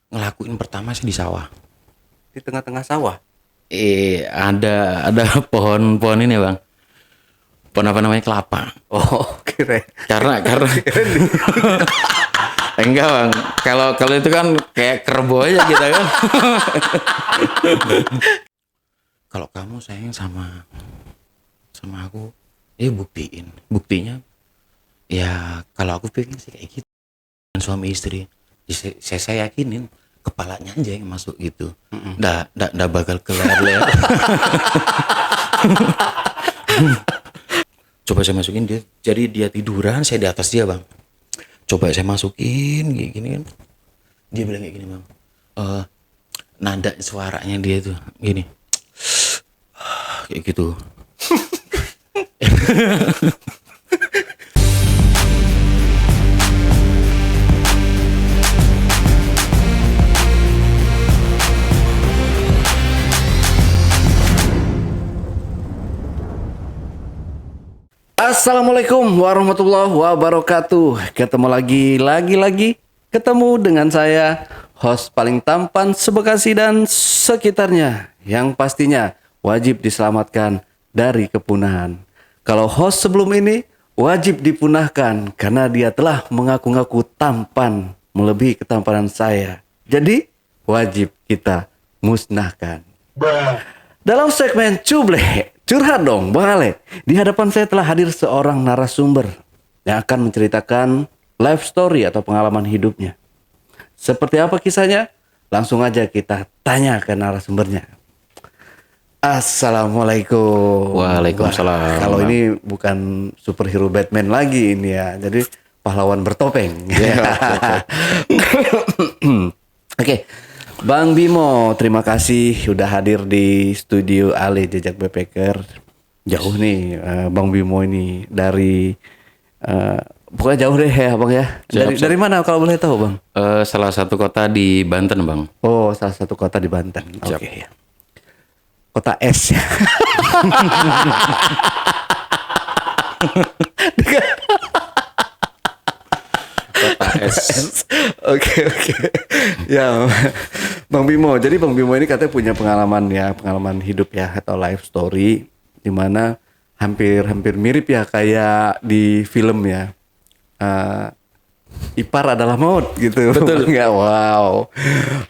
ngelakuin pertama sih di sawah. Di tengah-tengah sawah. Ada pohon-pohon ini bang, pohon apa namanya, kelapa. Oh, keren. Karena Keren nih. enggak bang, kalau kalau itu kan kayak kerbo aja kita kan. Kalau kamu sayang sama aku, buktiin. Buktinya ya kalau aku pengen sih kayak gitu. Dan suami istri, saya yakinin kepalanya aja yang masuk gitu. Nggak bakal kelar-lar. Coba saya masukin dia, jadi dia tiduran, saya di atas dia bang. Coba saya masukin kayak gini kan, dia bilang kayak gini bang, nada suaranya dia tuh gini, kayak gitu. Assalamualaikum warahmatullahi wabarakatuh. Ketemu lagi ketemu dengan saya, host paling tampan sebekasi dan sekitarnya, yang pastinya wajib diselamatkan dari kepunahan. Kalau host sebelum ini wajib dipunahkan karena dia telah mengaku-ngaku tampan melebihi ketampanan saya. Jadi wajib kita musnahkan. Dalam segmen Cuble, curhat dong Bang Ale. Di hadapan saya telah hadir seorang narasumber yang akan menceritakan life story atau pengalaman hidupnya. Seperti apa kisahnya? Langsung aja kita tanya ke narasumbernya. Assalamualaikum. Waalaikumsalam. Wah, kalau ini bukan superhero Batman lagi ini ya. Jadi pahlawan bertopeng. Oke. Bang Bimo, terima kasih sudah hadir di studio Ale Jejak Backpacker. Jauh nih Bang Bimo ini dari pokoknya jauh deh ya Bang ya. Dari mana kalau boleh tahu Bang? Salah satu kota di Banten bang. Oh, salah satu kota di Banten. Siap. Oke ya. Kota S ya. Kota S. Oke. Ya, Bang Bimo. Jadi Bang Bimo ini katanya punya pengalaman hidup ya atau life story di mana hampir mirip ya kayak di film ya. Ipar adalah maut gitu. Betul nggak? Wow.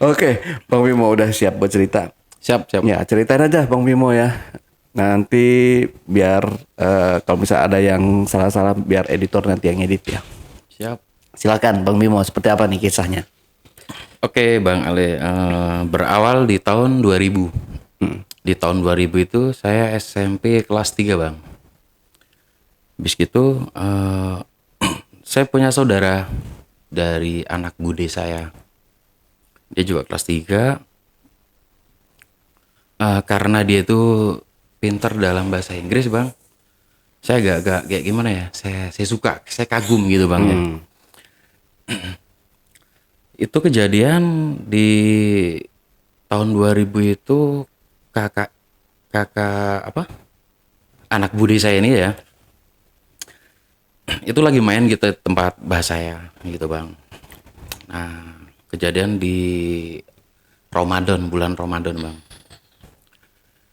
Oke, Bang Bimo udah siap buat cerita. Siap. Ya, ceritain aja Bang Bimo ya. Nanti biar kalau misalnya ada yang salah-salah biar editor nanti yang edit ya. Siap. Silakan Bang Bimo, seperti apa nih kisahnya? Oke Bang Ale, berawal di tahun 2000. Di tahun 2000 itu saya SMP kelas 3 Bang. Habis gitu saya punya saudara dari anak bude saya. Dia juga kelas 3. Karena dia itu pinter dalam bahasa Inggris Bang. Saya agak kayak gimana ya? Saya suka, saya kagum gitu Bang ya. Itu kejadian di tahun 2000 itu kakak apa? Anak bude saya ini ya. Itu lagi main gitu tempat bahasa saya gitu Bang. Nah, kejadian di Ramadan, bulan Ramadan Bang.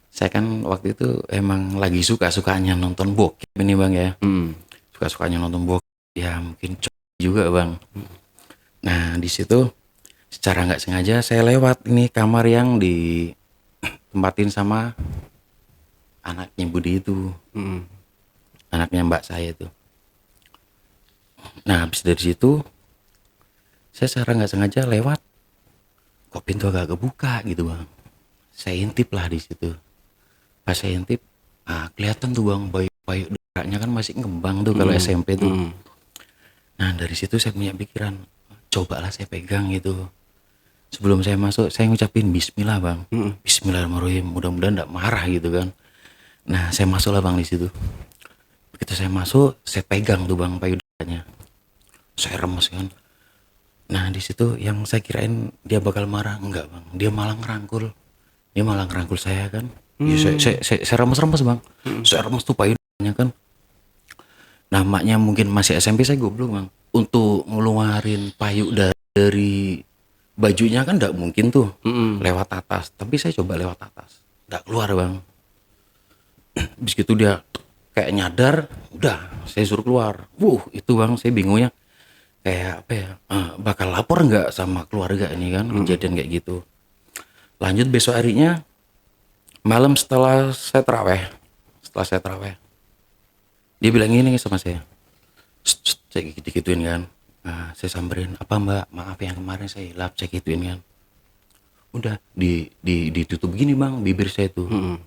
Saya kan waktu itu emang lagi suka-sukanya nonton bokep ini Bang ya. Suka-sukanya nonton bokep. Ya mungkin juga Bang. Nah, di situ secara nggak sengaja saya lewat ini kamar yang ditempatin sama anaknya Budi itu. Anaknya mbak saya itu. Nah, habis dari situ saya secara nggak sengaja lewat, kok pintu agak kebuka gitu Bang. Saya intip lah di situ. Pas saya intip, kelihatan tuh Bang, bayu darahnya kan masih ngembang tuh kalau SMP tuh. Nah, dari situ saya punya pikiran, cobalah saya pegang gitu. Sebelum saya masuk, saya ngucapin bismillah Bang. Bismillahirrahmanirrahim, mudah-mudahan enggak marah gitu kan. Nah, saya masuklah Bang di situ. Begitu saya masuk, saya pegang tuh Bang payudaranya. Saya remes kan. Nah, di situ yang saya kirain dia bakal marah, enggak Bang. Dia malah ngerangkul. Saya kan. Ya, saya remes-remes Bang. Saya remes tuh payudaranya kan. Nah, maknya mungkin masih SMP, saya goblok Bang. Untuk ngeluarin payudara dari bajunya kan nggak mungkin tuh lewat atas, tapi saya coba lewat atas, nggak keluar bang. Habis gitu dia kayak nyadar, udah saya suruh keluar. Itu bang saya bingungnya kayak apa ya, bakal lapor nggak sama keluarga ini kan kejadian kayak gitu. Lanjut besok harinya malam setelah saya terawih dia bilang gini sama saya. Saya gitu-gituin kan. Saya samperin, apa mbak, maaf yang kemarin saya hilap, saya gituin kan. Udah ditutup gini bang bibir saya tuh.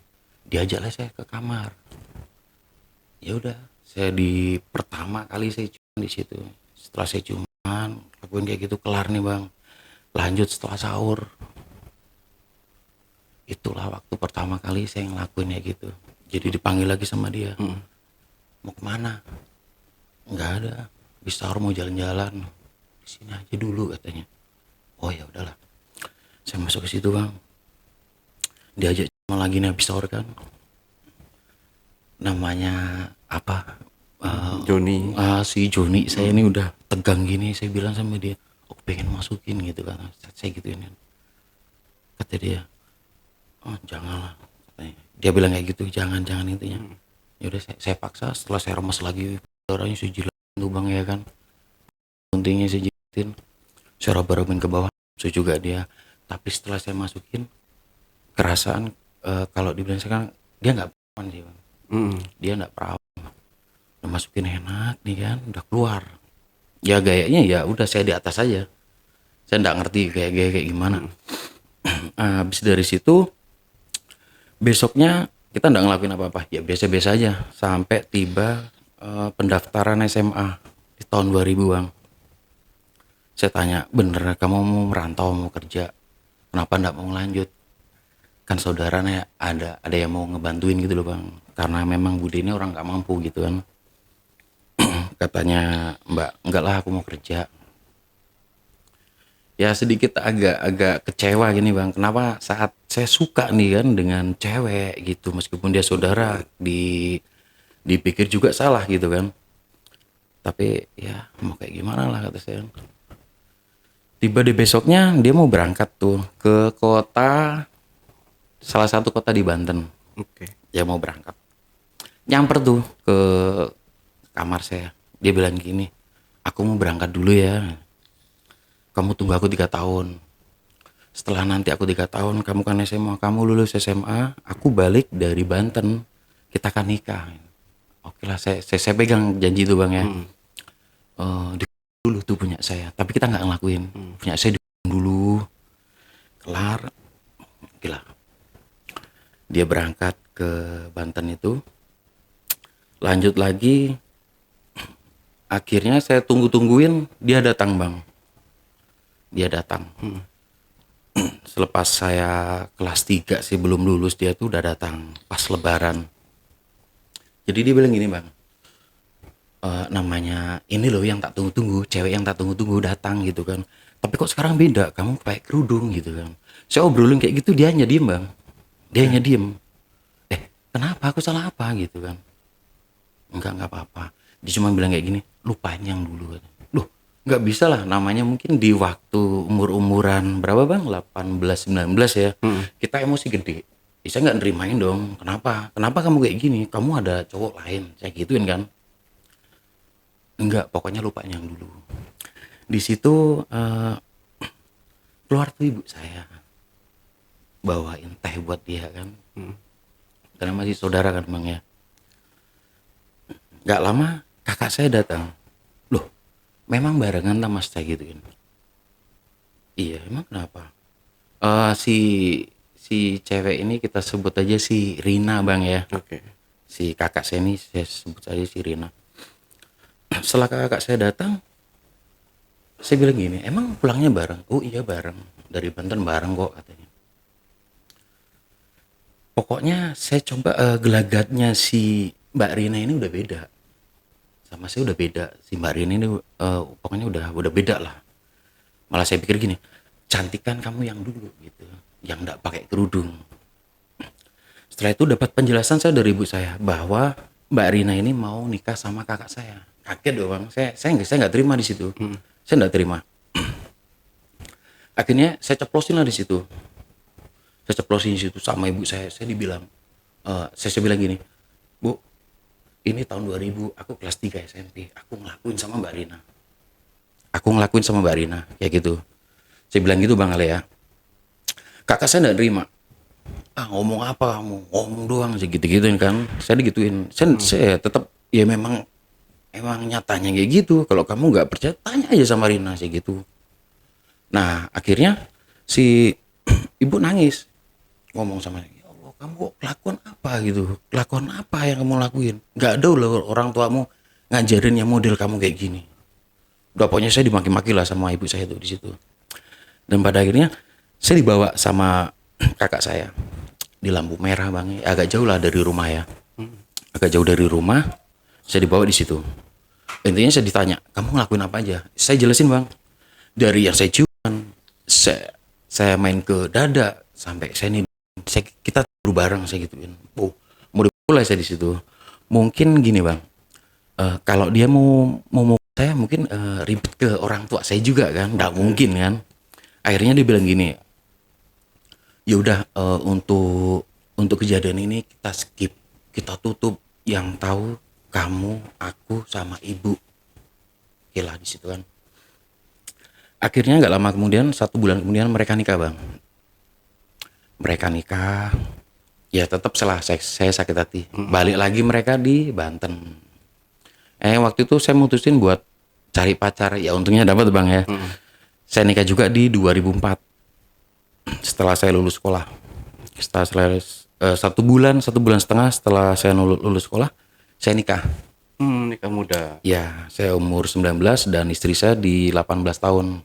Diajaklah saya ke kamar. Ya udah, saya di pertama kali saya ciuman di situ. Setelah saya ciuman lakuin kayak gitu, kelar nih bang. Lanjut setelah sahur, itulah waktu pertama kali saya ngelakuin kayak gitu. Jadi dipanggil lagi sama dia. Mau kemana? Nggak ada, habis sahur mau jalan-jalan, di sini aja dulu katanya. Oh ya udahlah, saya masuk ke situ bang. Diajak cuma lagi nih habis sahur kan, namanya apa, Joni. si Joni. Saya ini udah tegang gini, saya bilang sama dia, aku pengen masukin gitu kan, saya gituin kan. Kata dia, oh janganlah katanya. Dia bilang kayak gitu, jangan intinya. Ya udah saya paksa. Setelah saya remas lagi darahnya, saya jilatin tuh bang ya kan, guntingnya saya jilatin, saya raba-rabain ke bawah, saya juga dia. Tapi setelah saya masukin, kerasaan kalau dibilang saya kan dia nggak perawan sih bang. Dia nggak perawan, udah masukin enak nih kan, udah keluar. Ya gayanya ya udah saya di atas aja, saya nggak ngerti kayak gimana. Habis dari situ besoknya kita nggak ngelakuin apa-apa, ya biasa-biasa aja sampai tiba pendaftaran SMA di tahun 2000 bang. Saya tanya, bener kamu mau merantau, mau kerja, kenapa nggak mau lanjut? Kan saudaranya ada yang mau ngebantuin gitu loh bang, karena memang Bude ini orang nggak mampu gitu kan. Katanya, mbak enggak lah aku mau kerja. Ya sedikit agak kecewa gini bang, kenapa saat saya suka nih kan dengan cewek gitu, meskipun dia saudara, dipikir juga salah gitu kan. Tapi ya mau kayak gimana lah kata saya. Tiba di besoknya dia mau berangkat tuh ke kota, salah satu kota di Banten. Oke. Dia mau berangkat, nyamper tuh ke kamar saya. Dia bilang gini, aku mau berangkat dulu ya, kamu tunggu aku 3 tahun. Setelah nanti aku 3 tahun, kamu kan SMA, kamu lulus SMA, aku balik dari Banten, kita akan nikah. Oke lah, saya pegang janji itu bang ya. Di dulu tuh punya saya, tapi kita nggak ngelakuin. Punya saya di dulu, kelar, gila. Dia berangkat ke Banten itu, lanjut lagi. Akhirnya saya tungguin, dia datang bang. Dia datang. Selepas saya kelas 3 sih, belum lulus, dia tuh udah datang pas lebaran. Jadi dia bilang gini bang, namanya ini loh yang tak tunggu-tunggu, cewek yang tak tunggu-tunggu datang gitu kan. Tapi kok sekarang beda, kamu pakai kerudung gitu kan. Saya obrolin kayak gitu, dia hanya diem bang. Dia hanya diem. Kenapa, aku salah apa gitu kan. Enggak apa-apa. Dia cuma bilang kayak gini, lupain yang dulu. Loh, nggak bisa lah, namanya mungkin di waktu umur-umuran berapa bang, 18 19 ya, kita emosi gede. Saya nggak nerimain dong. Kenapa kamu kayak gini, kamu ada cowok lain, saya gituin kan. Enggak, pokoknya lupain yang dulu. Di situ keluar tuh ibu saya, bawain teh buat dia kan, karena masih saudara kan bang ya. Gak lama kakak saya datang. Loh, memang barengan lah mas, saya gitu kan. Iya, emang kenapa? Si cewek ini kita sebut aja si Rina bang ya. Oke. Si kakak saya ini saya sebut aja si Rina. Setelah kakak saya datang, saya bilang gini, emang pulangnya bareng? Oh iya bareng, dari Banten bareng kok katanya. Pokoknya saya coba gelagatnya si Mbak Rina ini udah beda. Sama saya udah beda. Si Mbak Rina ini pokoknya udah beda lah. Malah saya pikir gini, cantikan kamu yang dulu gitu, yang enggak pakai kerudung. Setelah itu dapat penjelasan saya dari ibu saya bahwa Mbak Rina ini mau nikah sama kakak saya. Kaget doang. Saya nggak terima di situ. Saya nggak terima. Akhirnya saya ceplosin lah di situ. Saya ceplosin di situ sama ibu saya dibilang, saya bilang gini, Bu, ini tahun 2000, aku kelas 3 SMP, aku ngelakuin sama Mbak Rina. Aku ngelakuin sama Mbak Rina, kayak gitu. Saya bilang gitu Bang Ale ya. Kakak saya nggak nerima. Ah ngomong apa kamu? Ngomong doang sih gitu-gituin kan. Saya digituin. Saya tetap ya emang nyatanya kayak gitu. Kalau kamu nggak percaya, tanya aja sama Rina sih gitu. Nah akhirnya si ibu nangis ngomong sama saya, ya Allah kamu kok kelakuan apa gitu, kelakuan apa yang kamu lakuin, nggak ada loh orang tuamu ngajarin yang model kamu kayak gini. Udah pokoknya saya dimaki-maki lah sama ibu saya tuh di situ. Dan pada akhirnya saya dibawa sama kakak saya di lampu merah Bang, agak jauh lah dari rumah ya, agak jauh dari rumah. Saya dibawa di situ, intinya saya ditanya kamu ngelakuin apa aja, saya jelasin Bang, dari yang saya ciuman, saya main ke dada sampai saya nih, kita tidur bareng saya gituin. Oh, mau mulai saya di situ. Mungkin gini Bang, kalau dia mau saya mungkin ribet ke orang tua saya juga kan, nggak mungkin kan. Akhirnya dia bilang gini, ya udah untuk kejadian ini kita skip, kita tutup, yang tahu kamu, aku sama ibu. Oke lah di situ kan. Akhirnya nggak lama kemudian, 1 bulan kemudian mereka nikah Bang. Mereka nikah, ya tetap saya sakit hati. Balik lagi mereka di Banten. Waktu itu saya mutusin buat cari pacar, ya untungnya dapat Bang ya. Saya nikah juga di 2004. Setelah saya lulus sekolah. Setelah 1 bulan setengah setelah saya lulus sekolah, saya nikah. Nikah muda. Ya, saya umur 19 dan istri saya di 18 tahun.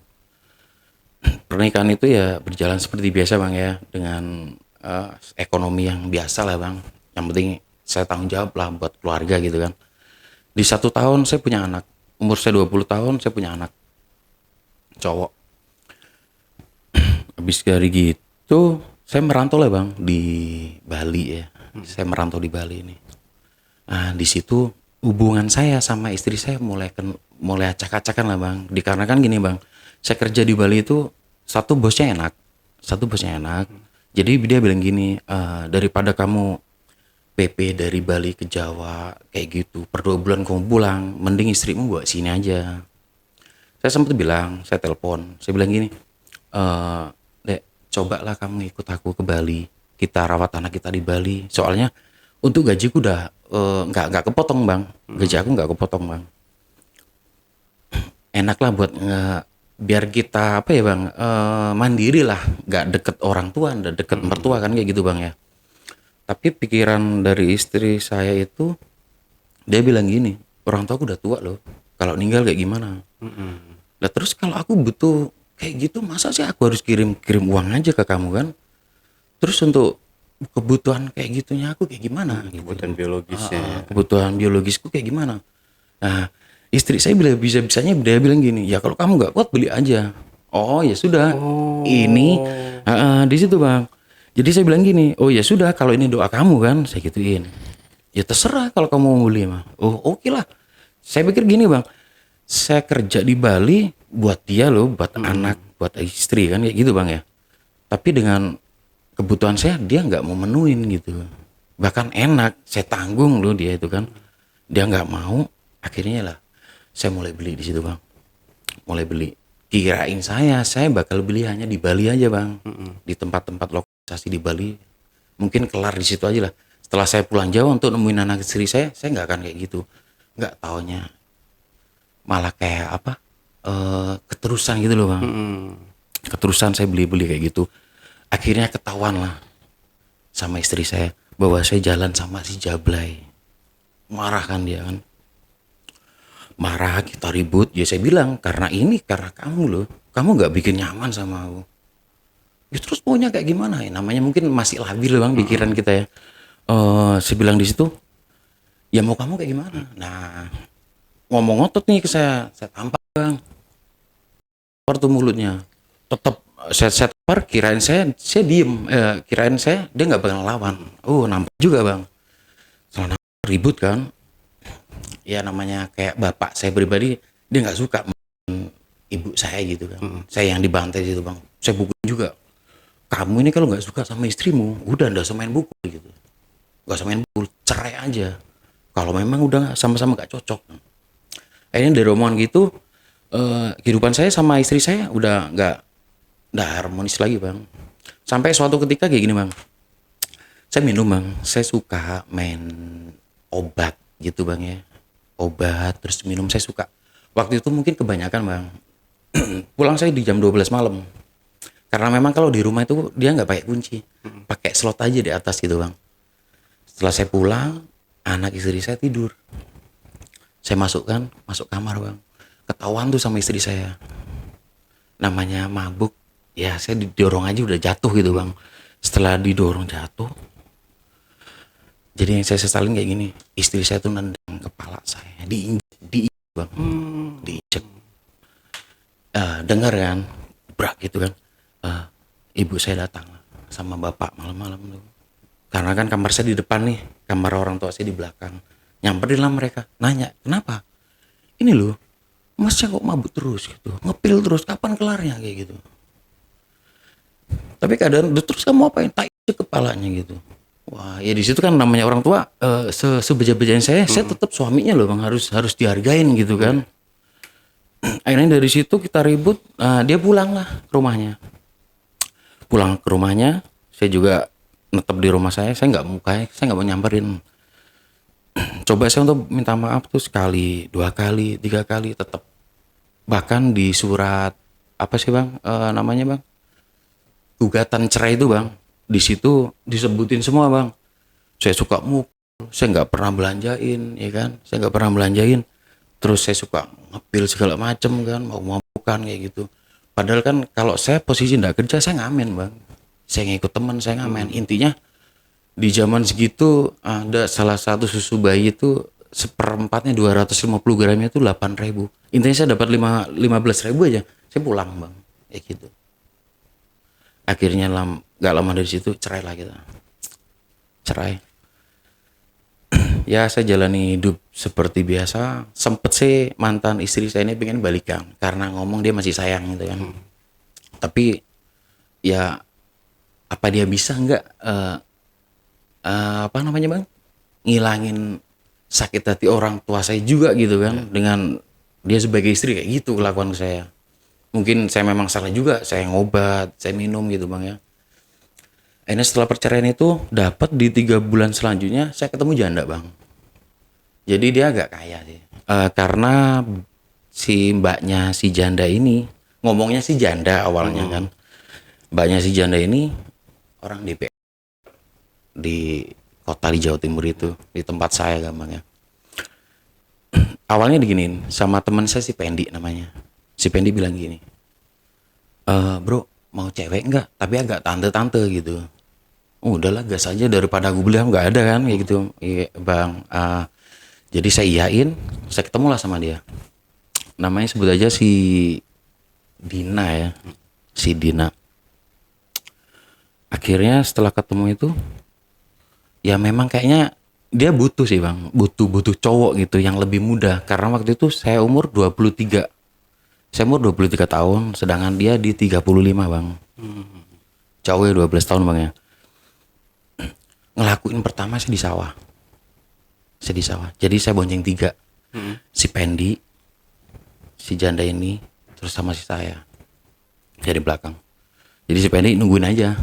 Pernikahan itu ya berjalan seperti biasa Bang ya, dengan ekonomi yang biasa lah Bang. Yang penting saya tanggung jawab lah buat keluarga gitu kan. Di 1 tahun saya punya anak. Umur saya 20 tahun saya punya anak cowok. Habis dari gitu saya merantau lah Bang di Bali ya. Saya merantau di Bali ini. Nah, di situ hubungan saya sama istri saya mulai acak-acakan lah Bang. Dikarenakan gini Bang, saya kerja di Bali itu satu bosnya enak. Jadi dia bilang gini, daripada kamu PP dari Bali ke Jawa kayak gitu, per 2 bulan kamu pulang, mending istrimu bawa sini aja. Saya sempat bilang, saya telepon, saya bilang gini, Dek, cobalah kamu ikut aku ke Bali, kita rawat anak kita di Bali. Soalnya untuk gajiku udah nggak kepotong Bang, gaji aku nggak kepotong Bang. Enak lah buat biar kita apa ya Bang, mandiri lah, nggak deket orang tua, nggak deket mertua kan kayak gitu Bang ya. Tapi pikiran dari istri saya itu, dia bilang gini, orang tua aku udah tua loh, kalau meninggal kayak gimana. Nah terus kalau aku butuh kayak gitu, masa sih aku harus kirim uang aja ke kamu kan? Terus untuk kebutuhan kayak gitunya aku kayak gimana? Kebutuhan biologisnya. Kebutuhan biologisku kayak gimana? Nah istri saya bisa-bisanya dia bilang gini, ya kalau kamu nggak kuat beli aja. Oh ya sudah, ini di situ Bang. Jadi saya bilang gini, oh ya sudah kalau ini doa kamu kan, saya gituin. Ya terserah kalau kamu mau beli mah. Oh oke lah. Saya pikir gini Bang, saya kerja di Bali buat dia loh, buat anak, buat istri kan kayak gitu Bang ya. Tapi dengan kebutuhan saya dia nggak mau menuhin gitu. Bahkan enak, saya tanggung loh dia itu kan. Dia nggak mau, akhirnya lah saya mulai beli di situ Bang. Mulai beli. Kirain saya bakal beli hanya di Bali aja Bang. Di tempat-tempat lokasi di Bali. Mungkin kelar di situ aja lah. Setelah saya pulang Jawa untuk nemuin anak istri saya nggak akan kayak gitu. Nggak taunya malah kayak apa? Keterusan gitu loh Bang. Keterusan saya beli-beli kayak gitu. Akhirnya ketahuan lah sama istri saya bahwa saya jalan sama si Jablay. Marah kan dia kan. Marah, kita ribut. Ya saya bilang karena kamu loh, kamu nggak bikin nyaman sama aku. Ya terus maunya kayak gimana ya, namanya mungkin masih labil Bang pikiran kita ya. Saya bilang di situ, ya mau kamu kayak gimana. Nah ngomong ngotot nih ke saya tampar Bang, tampar tuh mulutnya. Tetap saya tampar, kirain saya diem, kirain dia nggak bakal lawan. Nampak juga Bang. Setelah ribut kan, ya namanya kayak bapak saya pribadi, dia nggak suka ibu saya gitu kan. Saya yang dibantai gitu bang. Saya pukulin juga. Kamu ini kalau nggak suka sama istrimu, udah nggak usah main pukul gitu. Nggak usah main pukul, cerai aja. Kalau memang udah sama-sama gak cocok. Akhirnya dari omongan gitu, kehidupan saya sama istri saya udah nggak harmonis lagi bang. Sampai suatu ketika kayak gini bang. Saya minum bang, saya suka main obat gitu bang ya. Obat terus minum saya suka. Waktu itu mungkin kebanyakan bang. Pulang saya di jam 12 malam. Karena memang kalau di rumah itu dia nggak pakai kunci. Pakai slot aja di atas gitu bang. Setelah saya pulang, anak istri saya tidur. Saya masuk kamar bang. Ketahuan tuh sama istri saya. Namanya mabuk. Ya saya didorong aja udah jatuh gitu bang. Setelah didorong jatuh. Jadi yang saya sesalin kayak gini. Istri saya tuh nendang kepala saya. Diinjek bang. Diinjek. Dengar kan. Brak gitu kan. Ibu saya datang sama bapak malam-malam tuh. Karena kan kamar saya di depan nih. Kamar orang tua saya di belakang. Nyamperin lah mereka. Nanya, kenapa? Ini loh, masnya kok mabuk terus gitu. Ngepil terus, kapan kelarnya kayak gitu. Tapi keadaan, terus kamu apain? Tak kepalanya gitu. Wah, ya di situ kan namanya orang tua, sebeja-bejain saya tetap suaminya loh bang. Harus dihargain gitu kan. Akhirnya dari situ kita ribut, dia pulang lah ke rumahnya. Pulang ke rumahnya, saya juga netep di rumah saya nggak mau nyamperin. Coba saya untuk minta maaf tuh sekali, 2 kali, 3 kali tetap. Bahkan di surat apa sih bang namanya bang, gugatan cerai itu bang, di situ disebutin semua bang. Saya suka saya nggak pernah belanjain, ya kan? Saya nggak pernah belanjain. Terus saya suka ngepil segala macem kan, mau-maukan kayak gitu. Padahal kan kalau saya posisi nggak kerja, saya ngamen bang. Saya ngikut teman, saya ngamen. Intinya di zaman segitu ada salah satu susu bayi itu seperempatnya 250 gramnya itu 8.000. Intinya saya dapat 15.000 aja. Saya pulang bang, ya gitu. Akhirnya nggak lama dari situ cerai lah kita. Cerai. Ya saya jalani hidup seperti biasa. Sempet sih mantan istri saya ini pengen balikan karena ngomong dia masih sayang gitu kan. Tapi ya apa dia bisa nggak apa namanya bang, ngilangin sakit hati orang tua saya juga gitu kan, dengan dia sebagai istri kayak gitu kelakuan ke saya. Mungkin saya memang salah juga, saya ngobat, saya minum gitu bang ya. Akhirnya setelah perceraian itu dapat di 3 bulan selanjutnya saya ketemu janda bang. Jadi dia agak kaya sih. Karena si mbaknya si janda ini, ngomongnya si janda awalnya kan. Mbaknya si janda ini orang DPR di kota di Jawa Timur itu, di tempat saya gampangnya. Awalnya diginiin sama teman saya si Pendi namanya. Si Pendi bilang gini, bro mau cewek enggak? Tapi agak tante-tante gitu. Udahlah gas aja daripada aku bilang nggak ada kan kayak gitu. Iya, bang. Jadi saya iyain, saya ketemu lah sama dia. Namanya sebut aja si Dina ya, si Dina. Akhirnya setelah ketemu itu, ya memang kayaknya dia butuh sih bang, butuh cowok gitu yang lebih muda. Karena waktu itu saya umur 23. Saya umur 23 tahun, sedangkan dia di 35 bang. Jauh ya 12 tahun bang ya. Ngelakuin pertama saya di sawah. Jadi saya bonceng 3. Si Pendi, si janda ini, terus sama si saya. Dari belakang. Jadi si Pendi nungguin aja.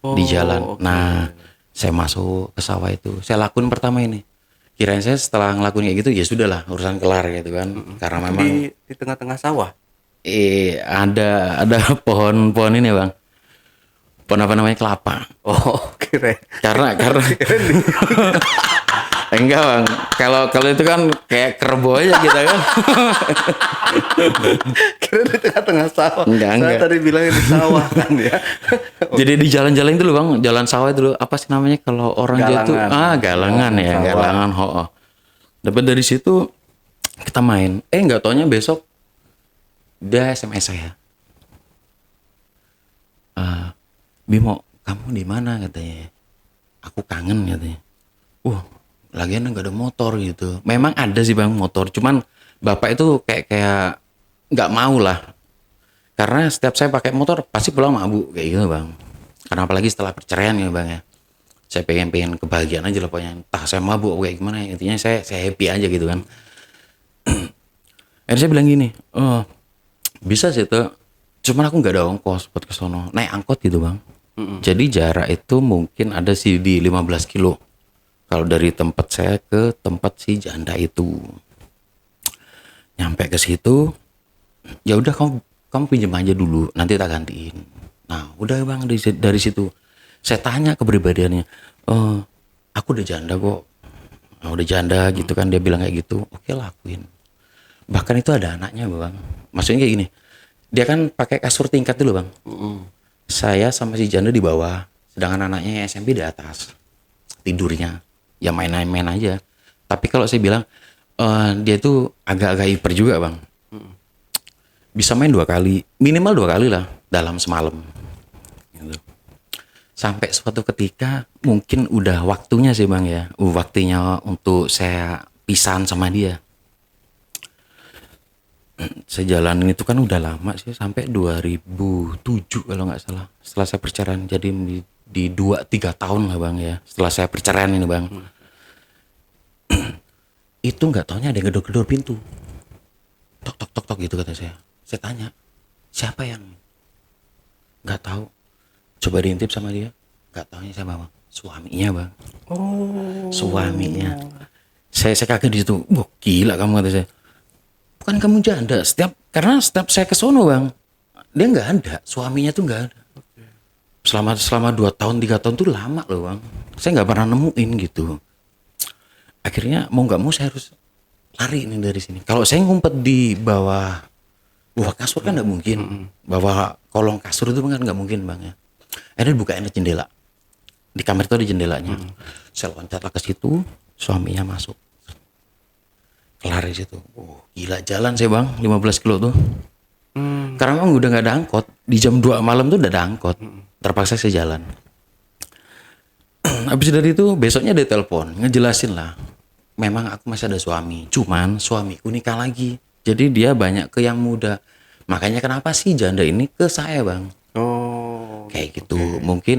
Di jalan. Okay. Nah, saya masuk ke sawah itu. Saya lakuin pertama ini. Kirain saya setelah ngelakuin kayak gitu ya sudahlah urusan kelar gitu kan. Karena memang Di tengah-tengah sawah. ada pohon-pohon ini bang. Pohon apa namanya, kelapa. Oh, keren. Karena enggak bang. Kalau itu kan kayak kerbau aja kita kan. Keren di tengah-tengah sawah. Enggak. Saya tadi bilang di sawah kan ya. Jadi di jalan-jalan itu loh bang, jalan sawah itu loh. Apa sih namanya kalau orang Jawa tuh? Galangan ya, Sawah. galangan. Dapat dari situ kita main. Nggak taunya besok dia SMS saya. Bimo, kamu di mana katanya? Aku kangen katanya. Lagian nggak ada motor gitu. Memang ada sih bang motor, cuman bapak itu kayak nggak mau lah. Karena setiap saya pakai motor pasti pulang mabuk kayak gitu bang. Karena apalagi setelah perceraian ya bang ya. Saya pengen kebahagiaan aja lah pokoknya. Entah saya mabuk kayak gimana ya. Intinya saya happy aja gitu kan. Akhirnya saya bilang gini, oh bisa sih tuh. Cuman aku nggak ada ongkos buat ke sono. Naik angkot gitu bang. Jadi jarak itu mungkin ada sih di 15 kilo. Kalau dari tempat saya ke tempat si janda itu. Nyampe ke situ, ya udah kamu pinjam aja dulu, nanti tak gantiin. Nah udah bang dari situ saya tanya kepribadiannya, aku udah janda kok. Nah, udah janda gitu kan, dia bilang kayak gitu. Oke lakuin. Bahkan itu ada anaknya bang, maksudnya kayak gini, dia kan pakai kasur tingkat dulu bang. Saya sama si janda di bawah, sedangkan anaknya yang SMP di atas tidurnya, ya main-main aja. Tapi kalau saya bilang dia tuh agak-agak hiper juga bang, bisa main 2 kali, minimal 2 kali lah dalam semalam. Gitu. Sampai suatu ketika mungkin udah waktunya sih bang ya, waktunya untuk saya pisahan sama dia. Saya jalanin itu kan udah lama sih, sampai 2007 kalau nggak salah. Setelah saya perceraian, jadi di 2-3 tahun lah bang ya. Setelah saya perceraian ini bang, itu nggak taunya ada yang gedor-gedor pintu. Tok tok tok tok gitu kata saya. Saya tanya, siapa yang? Nggak tahu. Coba diintip sama dia. Nggak taunya siapa bang? Suaminya bang. Oh. Suaminya. Saya kaget di situ. Wah gila kamu kata saya. Bukan kamu janda. Karena setiap saya ke sono bang, dia nggak ada. Suaminya tuh nggak ada. Selama 2 tahun 3 tahun tuh lama loh bang. Saya nggak pernah nemuin gitu. Akhirnya mau nggak mau saya harus lari nih dari sini. Kalau saya ngumpet di bawah kasur kan nggak mungkin. Bawah kolong kasur itu kan nggak mungkin bang ya. Akhirnya dibukain jendela. Di kamar itu ada jendelanya. Saya loncatlah ke situ, suaminya masuk. Kelar di situ. Oh, gila jalan saya bang, 15 kilo tuh. Karena memang udah nggak ada angkot. Di jam 2 malam tuh udah ada angkot. Terpaksa saya jalan. Habis dari itu besoknya dia telepon, ngejelasin lah. Memang aku masih ada suami, cuman suamiku nikah lagi. Jadi dia banyak ke yang muda. Makanya kenapa sih janda ini ke saya bang? Oh, kayak gitu. Okay. Mungkin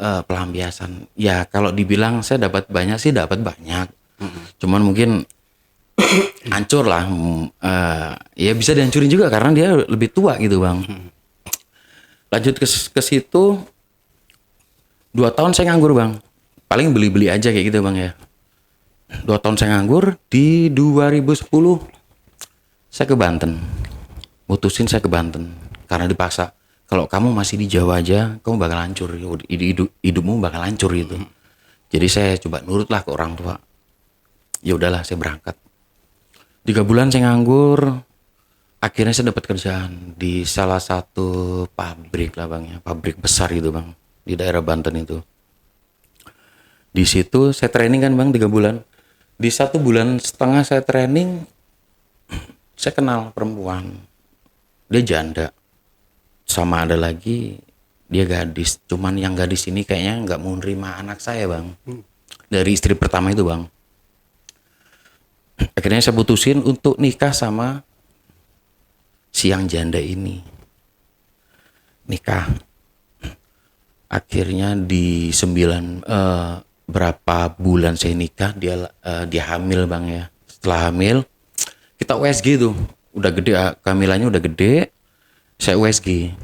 pelampiasan. Ya kalau dibilang saya dapat banyak sih dapat banyak. Cuman mungkin hancur lah. Ya bisa dihancurin juga karena dia lebih tua gitu bang. Lanjut ke situ. 2 tahun saya nganggur bang. Paling beli-beli aja kayak gitu bang ya. 2 tahun saya nganggur. Di 2010 saya ke Banten. Mutusin saya ke Banten karena dipaksa. Kalau kamu masih di Jawa aja, kamu bakal hancur. Hidupmu bakal hancur gitu. Jadi saya coba nurut lah ke orang tua. Ya udahlah saya berangkat. 3 bulan saya nganggur. Akhirnya saya dapat kerjaan di salah satu pabrik lah bang ya. Pabrik besar gitu bang. Di daerah Banten itu. Di situ saya training kan bang 3 bulan. Di 1,5 bulan saya training, saya kenal perempuan. Dia janda. Sama ada lagi dia gadis. Cuman yang gadis ini kayaknya nggak mau nerima anak saya bang. Dari istri pertama itu bang. Akhirnya saya putusin untuk nikah sama si yang janda ini. Nikah. Akhirnya di 9 berapa bulan saya nikah dia hamil bang ya. Setelah hamil kita USG tuh udah gede, kehamilannya udah gede, saya USG.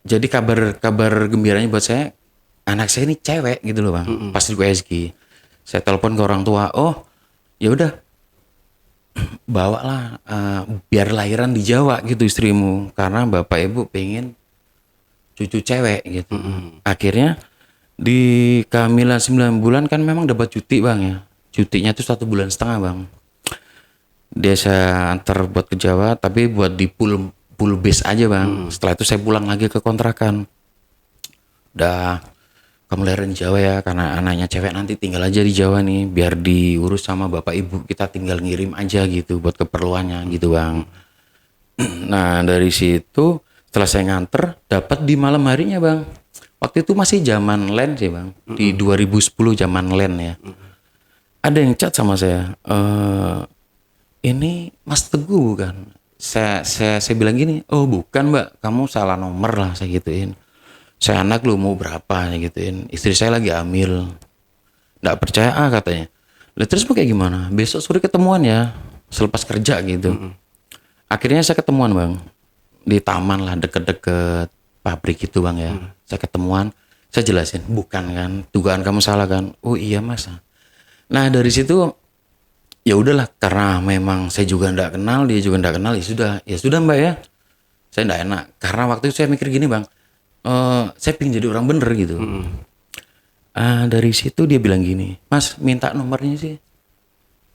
Jadi kabar gembiranya buat saya, anak saya ini cewek gitu loh bang. Pas di USG saya telepon ke orang tua, oh ya udah bawalah biar lahiran di Jawa gitu istrimu, karena bapak ibu pengen cucu cewek gitu. Akhirnya di kehamilan 9 bulan kan memang dapat cuti bang ya. Cutinya tuh 1,5 bulan bang. Dia saya antar buat ke Jawa, tapi buat di pool base aja bang. Setelah itu saya pulang lagi ke kontrakan. Udah kamu lahirin di Jawa ya, karena anaknya cewek nanti tinggal aja di Jawa nih, biar diurus sama bapak ibu, kita tinggal ngirim aja gitu buat keperluannya gitu bang. Nah dari situ setelah saya nganter, dapat di malam harinya bang. Waktu itu masih zaman LAN sih bang. Di 2010 zaman LAN ya. Ada yang chat sama saya. Ini Mas Teguh bukan? Saya bilang gini, oh bukan mbak, kamu salah nomor lah, saya gituin. Saya anak lu mau berapa, saya gituin. Istri saya lagi hamil. Nggak percaya katanya. Lah terus mau kayak gimana? Besok sore ketemuan ya, selepas kerja gitu. Akhirnya saya ketemuan bang, di taman lah deket-deket pabrik itu bang ya. Saya ketemuan, saya jelasin, bukan kan, dugaan kamu salah kan? Oh iya mas. Nah dari situ ya udahlah, karena memang saya juga nggak kenal, dia juga nggak kenal, ya sudah mbak ya. Saya nggak enak, karena waktu itu saya mikir gini bang, saya pengen jadi orang bener gitu. Dari situ dia bilang gini, mas minta nomornya sih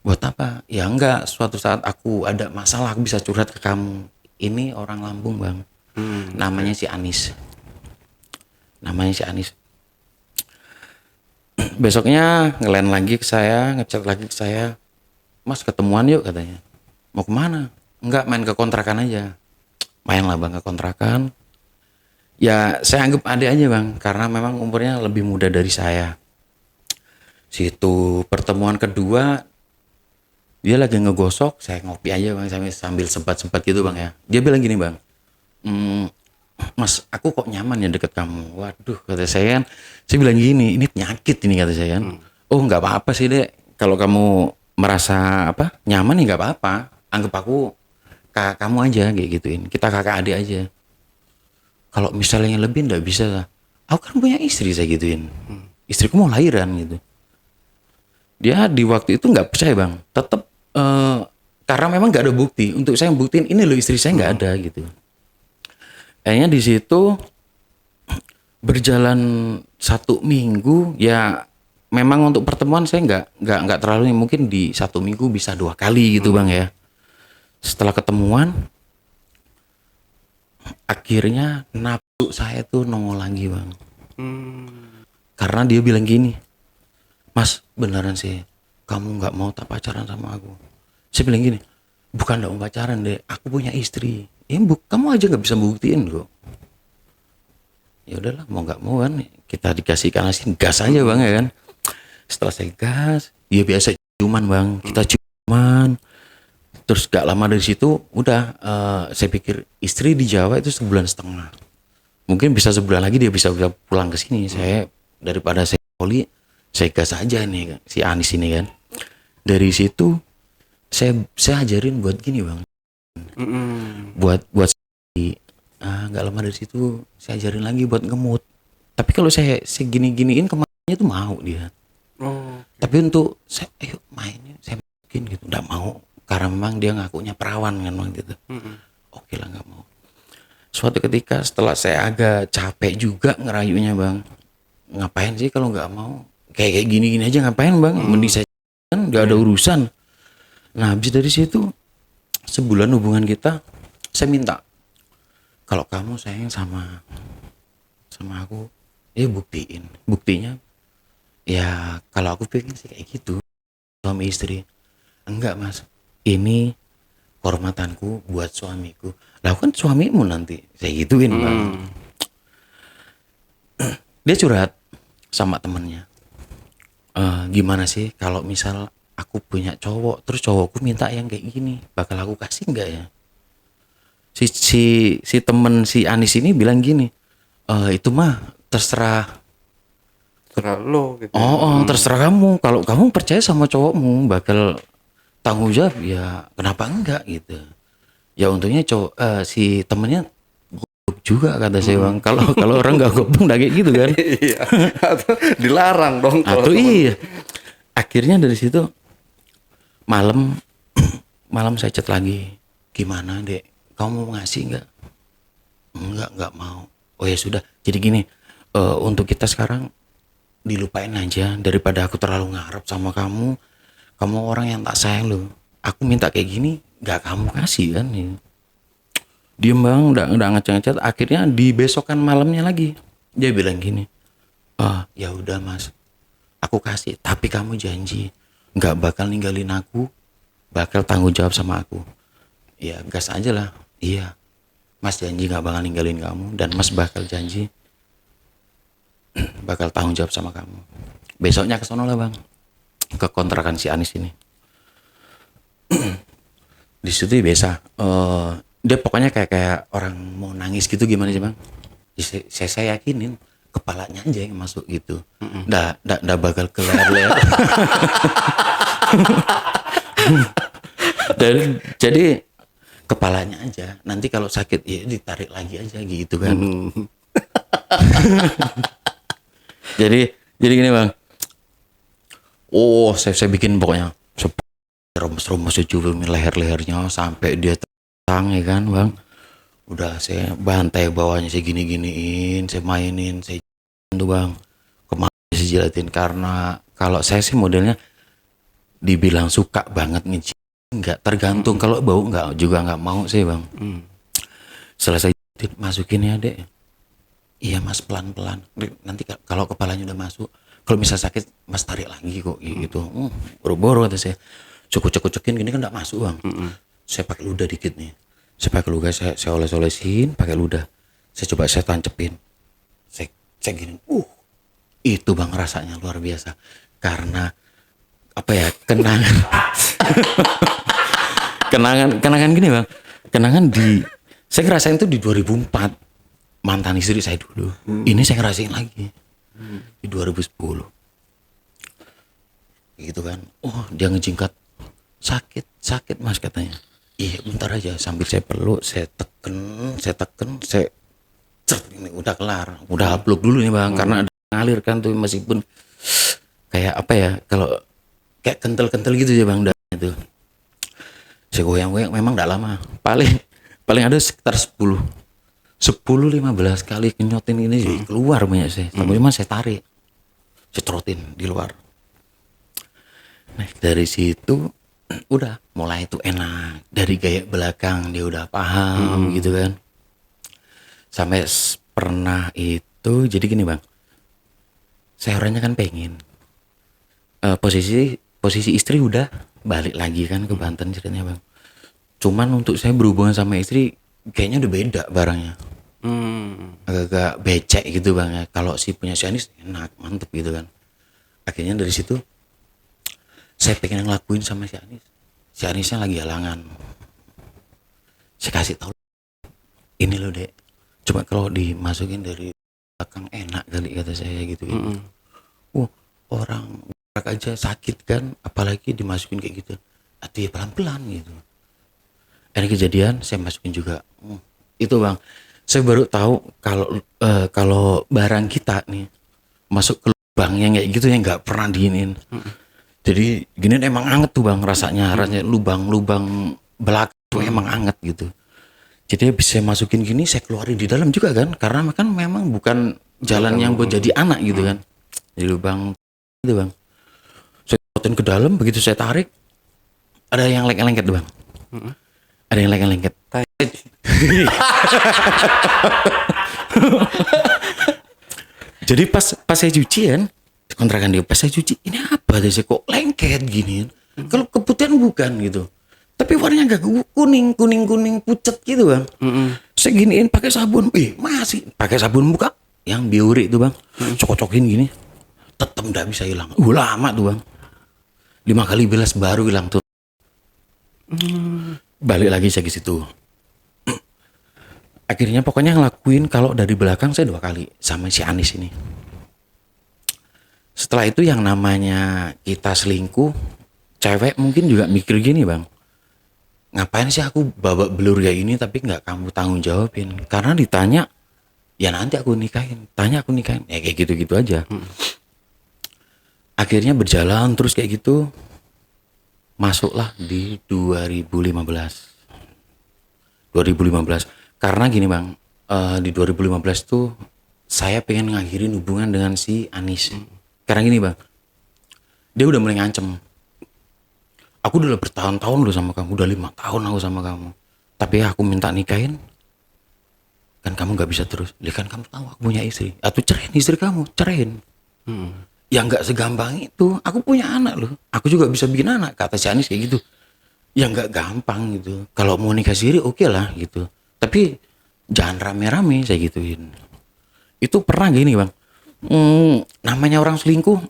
buat apa? Ya enggak, suatu saat aku ada masalah aku bisa curhat ke kamu. Ini orang Lampung bang, namanya si Anis. Namanya si Anis. Besoknya ngelain lagi ke saya, ngechat lagi ke saya, mas ketemuan yuk katanya. Mau kemana? Enggak, main ke kontrakan aja. Main lah bang ke kontrakan. Ya saya anggap adik aja bang, karena memang umurnya lebih muda dari saya. Situ pertemuan kedua, dia lagi ngegosok, saya ngopi aja bang, sambil sempat-sempat gitu bang ya. Dia bilang gini bang, mas aku kok nyaman ya deket kamu. Waduh kata saya kan, saya bilang gini, ini penyakit ini kata saya kan. Oh nggak apa-apa sih dek, kalau kamu merasa apa nyaman ya nggak apa-apa, anggap aku kakak kamu aja kayak gituin, kita kakak adik aja. Kalau misalnya lebih nggak bisa lah, aku kan punya istri saya gituin, istriku mau lahiran gitu. Dia di waktu itu nggak percaya bang, tetap karena memang nggak ada bukti untuk saya buktiin ini loh istri saya nggak ada gitu. Kayaknya di situ berjalan 1 minggu ya, memang untuk pertemuan saya nggak terlalu, mungkin di 1 minggu bisa 2 kali gitu bang ya. Setelah ketemuan akhirnya nafsu saya tuh nongol lagi bang, karena dia bilang gini, mas beneran sih kamu nggak mau tak pacaran sama aku? Saya bilang gini, bukan nggak mau pacaran deh, aku punya istri. Kamu aja nggak bisa buktiin kok. Ya udahlah, mau nggak mau kan kita dikasih kanasin gas aja bang ya kan. Setelah saya gas, ya biasa cuman bang, kita cuman. Terus gak lama dari situ udah saya pikir istri di Jawa itu 1,5 bulan. Mungkin bisa sebulan lagi dia bisa pulang ke sini. Saya daripada saya poli, saya gas aja nih kan, si Anis ini kan. Dari situ saya ajarin buat gini bang, buat nggak lama dari situ saya ajarin lagi buat ngemut. Tapi kalau saya gini-giniin kemarinnya tuh mau dia. Tapi untuk saya ayo main, saya mungkin gitu nggak mau, karena memang dia ngakunya perawan kan bang gitu. Oke lah nggak mau. Suatu ketika setelah saya agak capek juga ngerayunya bang, ngapain sih kalau nggak mau, kayak gini-gini aja ngapain bang, mending saya kan nggak ada urusan. Nah habis dari situ sebulan hubungan kita, saya minta kalau kamu sayang sama aku, buktiin. Buktinya ya kalau aku pengen sih kayak gitu, suami istri. Enggak mas, ini kehormatanku buat suamiku. Lah kan suamimu nanti, saya gituin bang. Dia curhat sama temennya, gimana sih kalau misal aku punya cowok, terus cowokku minta yang kayak gini, bakal aku kasih enggak ya? Si temen si Anis ini bilang gini, itu mah terserah Lo gitu. terserah kamu. Kalau kamu percaya sama cowokmu bakal tanggung jawab, ya kenapa enggak gitu. Ya untungnya si temennya goblok juga kata saya bang. Kalau orang nggak goblok nggak kayak gitu kan. Iya. Atau dilarang dong kalau Atau temen. iya. Akhirnya dari situ malam malam saya chat lagi, gimana dek, kamu mau ngasih nggak mau. Oh ya sudah, jadi gini, untuk kita sekarang dilupain aja daripada aku terlalu ngarep sama kamu orang yang tak sayang loh. Aku minta kayak gini nggak kamu kasih kan ya. Diem bang, udah ngechat. Akhirnya di besokan malamnya lagi dia bilang gini, ya udah mas, aku kasih, tapi kamu janji nggak bakal ninggalin aku, bakal tanggung jawab sama aku. Ya gas aja lah. Iya mas, janji nggak bakal ninggalin kamu, dan mas bakal janji bakal tanggung jawab sama kamu. Besoknya ke sono lah bang, ke kontrakan si Anis ini. Di situ ya biasa. Dia pokoknya kayak orang mau nangis gitu, gimana sih bang? Saya yakinin kepalanya aja yang masuk gitu. Nggak bakal ke leher-leher. Jadi kepalanya aja. Nanti kalau sakit ya ditarik lagi aja gitu kan. Jadi gini bang. Oh, saya bikin pokoknya remes-remes cucumin leher-lehernya sampai dia terang ya kan bang. Udah saya bantai bawahnya, saya gini-giniin, saya mainin, saya tuh bang. Kemana saya jilatin, karena kalau saya sih modelnya dibilang suka banget nih, nggak tergantung. Kalau bau nggak juga nggak mau sih bang. Selesai jilatin, masukin ya dek. Iya mas, pelan-pelan. Nanti kalau kepalanya udah masuk, kalau bisa sakit mas tarik lagi kok gitu. Boro-boro kata saya. Cekuk-cekukin gini kan nggak masuk bang. Saya pakai ludah dikit nih. Saya pakai ludah, saya oles-olesin pakai ludah. Saya tancepin. Saya gini. Itu bang rasanya luar biasa. Karena apa ya, kenangan gini bang. Saya ngerasain tuh di 2004. Mantan istri saya dulu. Ini saya ngerasain lagi di 2010. Gitu kan. Oh, dia ngejingkat. Sakit mas katanya. Iya bentar aja, sambil saya peluk, saya teken, ini udah kelar. Udah upload dulu nih bang, karena ada ngalir kan tuh, meskipun kayak apa ya, kalau kayak kental-kental gitu ya bang, itu. Saya goyang-goyang, memang gak lama. Paling ada sekitar 10-15 kali kenyotin ini keluar banyak saya. Tapi cuma saya tarik, saya terotin di luar. Nah dari situ udah mulai tuh enak. Dari gaya belakang dia udah paham gitu kan. Sampai pernah itu jadi gini bang, saya orangnya kan pengen posisi istri udah balik lagi kan ke Banten ceritanya bang. Cuman untuk saya berhubungan sama istri kayaknya udah beda barangnya. Agak-agak becek gitu bang ya. Kalau si punya si Anis enak, mantep gitu kan. Akhirnya dari situ saya pengen ngelakuin sama si Anis. Si Anisnya lagi halangan. Saya kasih tahu, ini loh dek, coba kalau dimasukin dari belakang enak kali kata saya gitu. Orang aja sakit kan, apalagi dimasukin kayak gitu. Hati ya pelan-pelan gitu. Ada kejadian saya masukin juga. Itu bang, saya baru tahu kalau barang kita nih masuk ke lubang yang kayak gitu yang nggak pernah diinin. Jadi gini emang anget tuh bang rasanya lubang-lubang belakang tuh emang anget gitu. Jadi bisa masukin gini, saya keluarin di dalam juga kan, karena kan memang bukan jalan yang buat jadi anak gitu kan. Di lubang itu bang, saya taruhin ke dalam, begitu saya tarik ada yang lengket-lengket tuh bang. Ada yang lengket-lengket. Jadi pas saya cuci kan, kontrakan dia, pas saya cuci, ini apa sih kok lengket gini? Kalau keputihan bukan gitu, tapi warnanya agak kuning pucet gitu bang. Saya giniin pakai sabun, masih pakai sabun muka yang biore itu bang, cocok-cokin gini, tetap nggak bisa hilang. Lama tuh bang, 5 kali bilas baru hilang tuh. Balik lagi saya ke situ. Akhirnya pokoknya ngelakuin kalau dari belakang saya 2 kali sama si Anis ini. Setelah itu yang namanya kita selingkuh, cewek mungkin juga mikir gini bang, ngapain sih aku babak belur kayak ini tapi nggak kamu tanggung jawabin? Karena ditanya, ya nanti aku nikahin, tanya aku nikahin, ya kayak gitu-gitu aja. Akhirnya berjalan terus kayak gitu, masuklah di 2015. Karena gini bang, di 2015 tuh saya pengen ngakhirin hubungan dengan si Anis. Karena gini bang, dia udah mulai ngancem. Aku udah bertahun-tahun loh sama kamu, udah 5 tahun aku sama kamu. Tapi aku minta nikahin, kan kamu nggak bisa terus. Dia kan kamu tahu aku punya istri. Atau cerain istri kamu, cerain. Ya nggak segampang itu. Aku punya anak loh. Aku juga bisa bikin anak. Kata si Anis kayak gitu. Ya nggak gampang gitu. Kalau mau nikah sendiri oke lah gitu. Tapi jangan rame-rame saya gituin. Itu pernah gini bang. Namanya orang selingkuh,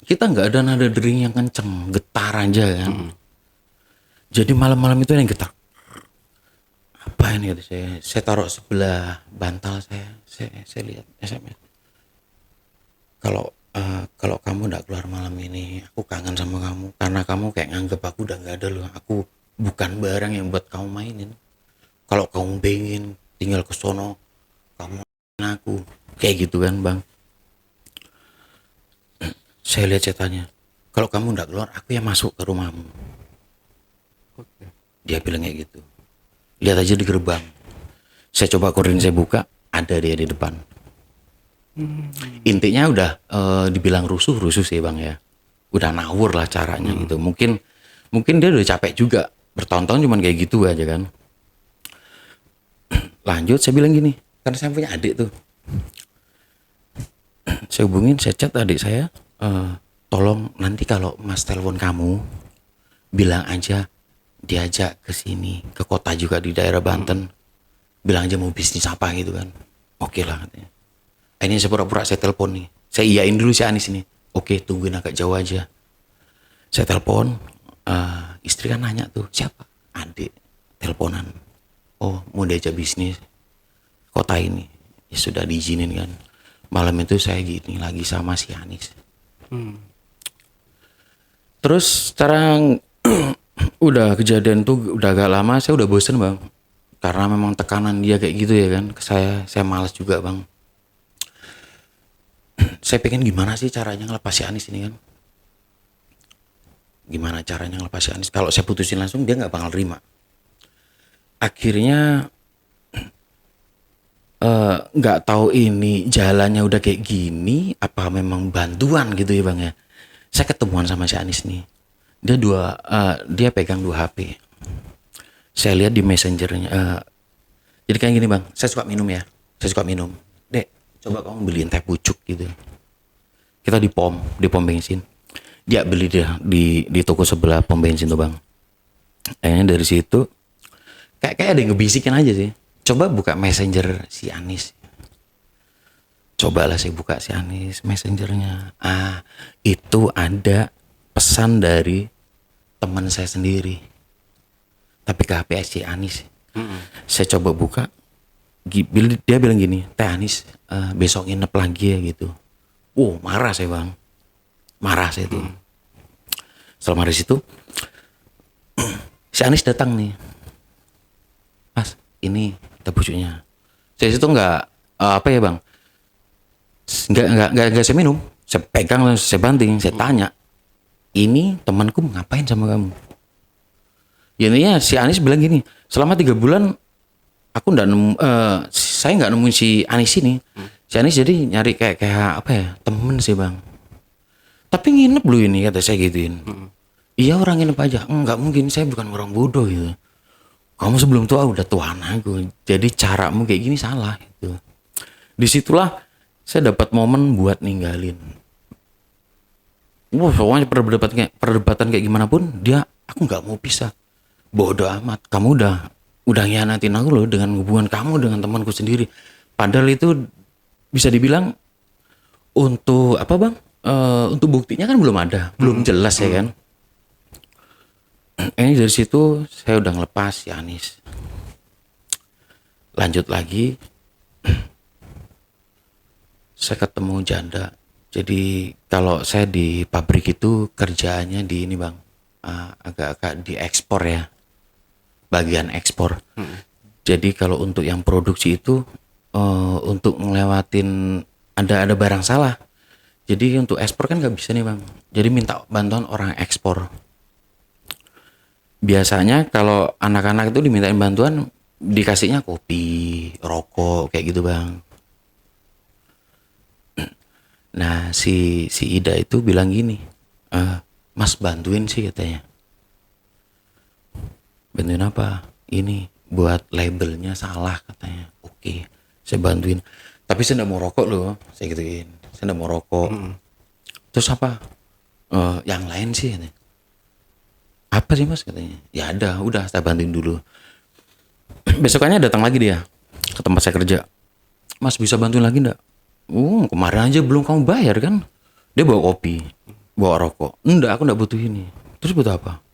kita nggak ada nada dering yang kenceng, getar aja kan. Jadi malam-malam itu yang getar. Apa ini kata saya taruh sebelah bantal saya lihat SMS. Kalau kamu nggak keluar malam ini, aku kangen sama kamu karena kamu kayak nganggep aku udah nggak ada loh. Aku bukan barang yang buat kamu mainin. Kalau kamu pengen tinggal ke sono, kamu mainin aku kayak gitu kan bang. Saya lihat chatanya, kalau kamu nggak keluar, aku yang masuk ke rumahmu. Dia bilang kayak gitu. Lihat aja di gerbang. Saya coba koordin, saya buka, ada dia di depan. Intinya udah dibilang rusuh sih bang ya. Udah ngawur lah caranya gitu. Mungkin dia udah capek juga. Bertonton cuman kayak gitu aja kan. Lanjut saya bilang gini, karena saya punya adik tuh. Saya hubungin, saya chat adik saya, tolong nanti kalau mas telepon kamu, bilang aja diajak ke sini, ke kota juga di daerah Banten. Bilang aja mau bisnis apa gitu kan. Oke lah katanya. Ini saya pura-pura saya telepon nih. Saya iyain dulu si Anis ini. Oke, tungguin agak jauh aja. Saya telepon, istri kan nanya tuh, siapa? Adik, teleponan. Oh, mau diajak bisnis kota ini. Ya sudah diizinin kan. Malam itu saya gini lagi sama si Anis. Terus sekarang udah kejadian tuh udah agak lama, saya udah bosen bang. Karena memang tekanan dia kayak gitu ya kan. Ke saya malas juga bang. Saya pengen gimana sih caranya ngelepas si Anis ini kan. Gimana caranya ngelepas si Anis. Kalau saya putusin langsung dia gak bakal terima. Akhirnya nggak tahu ini jalannya udah kayak gini apa memang bantuan gitu ya bang ya. Saya ketemuan sama si Anis nih. Dia pegang 2 HP. Saya lihat di messengernya. Jadi kayak gini bang, saya suka minum ya. Saya suka minum. Dek, coba kamu beliin teh pucuk gitu. Kita di pom bensin. Dia beli dia di toko sebelah pom bensin tuh bang. Kayaknya dari situ kayak ada yang ngebisikin aja sih. Coba buka messenger si Anis. Cobalah saya buka si Anis messengernya. Itu ada pesan dari teman saya sendiri. Tapi ke HP si Anis. Saya coba buka. Dia bilang gini, Teh Anis besok nginep lagi ya gitu. Marah saya bang. Marah saya tuh. Setelah marah situ, si Anis datang nih. Mas, ini teh pucuknya. Saya situ nggak apa ya bang? Nggak saya minum. Saya pegang, saya banting, saya tanya. Ini temanku ngapain sama kamu? Ya intinya si Anis bilang gini, selama 3 bulan aku nggak nemu, saya nggak nemuin si Anis ini. Si Anis jadi nyari kayak apa ya, temen sih bang. Tapi nginep lu ini kata saya gituin. Iya orang nginep aja. Nggak mungkin, saya bukan orang bodoh gitu. Kamu sebelum tua udah tuan aku. Jadi caramu kayak gini salah gitu. Disitulah saya dapat momen buat ninggalin. Pokoknya perdebatan kayak gimana pun aku nggak mau pisah. Bodoh amat. Kamu udah ngianatin aku loh dengan hubungan kamu dengan temanku sendiri. Padahal itu bisa dibilang untuk apa bang? Untuk buktinya kan belum ada, belum jelas ya kan. Ini dari situ saya udah ngelepas si Anis. Lanjut lagi, saya ketemu janda. Jadi kalau saya di pabrik itu kerjaannya di ini bang, agak-agak diekspor ya, bagian ekspor. Jadi kalau untuk yang produksi itu untuk ngelewatin ada barang salah. Jadi untuk ekspor kan nggak bisa nih bang. Jadi minta bantuan orang ekspor. Biasanya kalau anak-anak itu dimintain bantuan dikasihnya kopi, rokok kayak gitu bang. Nah si Ida itu bilang gini, Mas bantuin sih katanya. Bantuin apa? Ini buat labelnya salah katanya. Oke, saya bantuin. Tapi saya nggak mau rokok loh, saya gituin. Saya nggak mau rokok. Terus apa? Yang lain sih katanya. Apa sih mas katanya? Ya ada, udah saya bantuin dulu. Besokannya datang lagi dia ke tempat saya kerja. Mas bisa bantuin lagi enggak? Kemarin aja belum kamu bayar kan? Dia bawa kopi, bawa rokok. Enggak, aku enggak butuh ini. Terus butuh apa?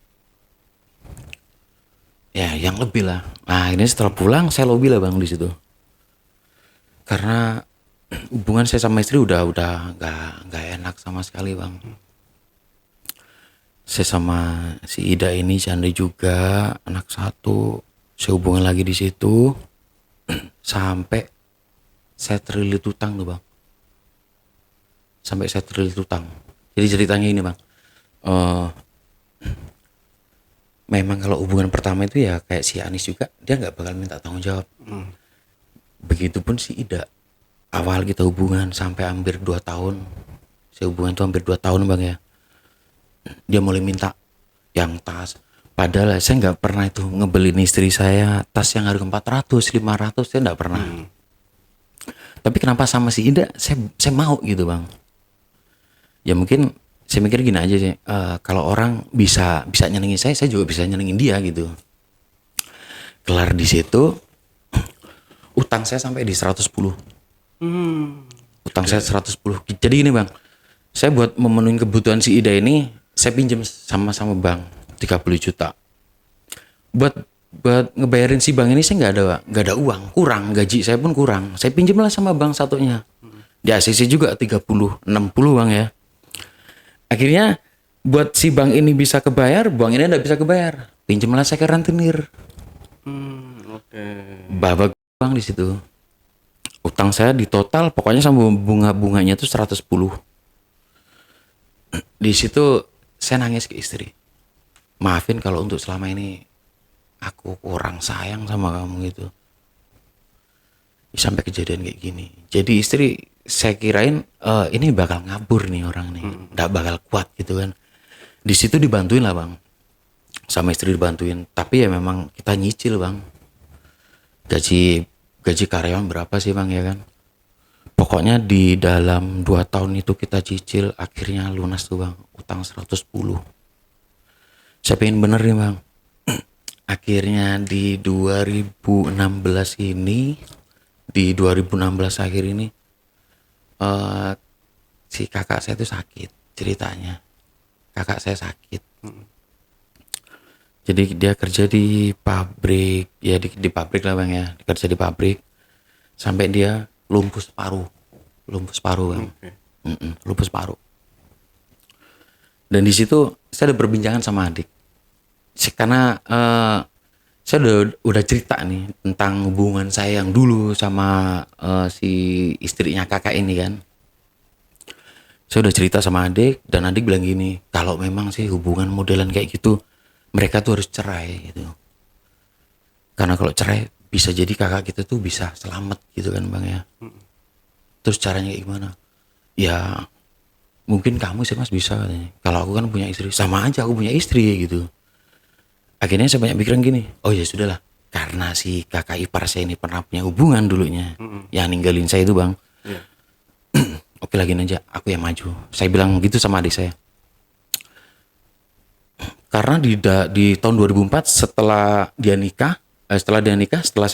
Ya yang lebih lah. Nah ini setelah pulang saya lobby lah bang di situ. Karena hubungan saya sama istri udah nggak enak sama sekali bang. Saya sama si Ida ini janda juga, anak satu. Saya hubungan lagi di situ sampai saya terlilit utang tuh bang. Sampai saya terlilit utang. Jadi ceritanya ini bang. Eh Memang kalau hubungan pertama itu ya kayak si Anis juga, dia nggak bakal minta tanggung jawab. Begitupun si Ida. Awal kita hubungan sampai hampir 2 tahun. Saya hubungan tuh hampir 2 tahun bang ya. Dia mulai minta yang tas. Padahal saya nggak pernah itu ngebeliin istri saya tas yang harga 400, 500, saya nggak pernah. Tapi kenapa sama si Ida saya mau gitu bang. Ya mungkin saya mikir gini aja sih. Kalau orang bisa nyenengin saya juga bisa nyenengin dia gitu. Kelar di situ, utang saya sampai di 110. Utang saya 110. Jadi gini bang, saya buat memenuhi kebutuhan si Ida ini, saya pinjam sama bank 30 juta. Buat ngebayarin si bank ini saya nggak ada uang, kurang, gaji saya pun kurang. Saya pinjamlah sama bank satunya. Di ACC juga 30, 60 bang ya. Akhirnya buat si bank ini bisa kebayar, bank ini nggak bisa kebayar. Pinjamlah saya ke rentenir. Oke. Babak bang di situ. Utang saya di total pokoknya sama bunga-bunganya tuh 110. Di situ saya nangis ke istri. Maafin kalau untuk selama ini aku kurang sayang sama kamu gitu. Sampai kejadian kayak gini. Jadi istri saya kirain ini bakal ngabur nih orang nih. Nggak bakal kuat gitu kan. Di situ dibantuin lah bang. Sama istri dibantuin. Tapi ya memang kita nyicil bang. Gaji karyawan berapa sih bang ya kan? Pokoknya di dalam 2 tahun itu kita cicil, akhirnya lunas tuh bang, utang 110. Saya pengen bener nih bang. Akhirnya di 2016 ini, di 2016 akhir ini, si kakak saya tuh sakit ceritanya. Kakak saya sakit. Jadi dia kerja di pabrik, ya di pabrik lah bang ya, kerja di pabrik. Sampai dia lumpuh separuh bang. Lumpuh separuh. Dan di situ saya ada perbincangan sama adik. Karena saya udah cerita nih tentang hubungan saya yang dulu sama si istrinya kakak ini kan. Saya udah cerita sama adik dan adik bilang gini, kalau memang sih hubungan modelan kayak gitu, mereka tuh harus cerai gitu. Karena kalau cerai bisa jadi kakak kita tuh bisa selamat gitu kan bang ya. Terus caranya kayak gimana? Ya mungkin kamu sih mas bisa. Kalau aku kan punya istri, sama aja aku punya istri gitu. Akhirnya saya banyak pikiran gini, oh ya sudahlah. Karena si kakak ipar saya ini pernah punya hubungan dulunya, yang ninggalin saya itu bang. Oke lagi aja, aku yang maju. Saya bilang gitu sama adik saya. Karena di tahun 2004 setelah saya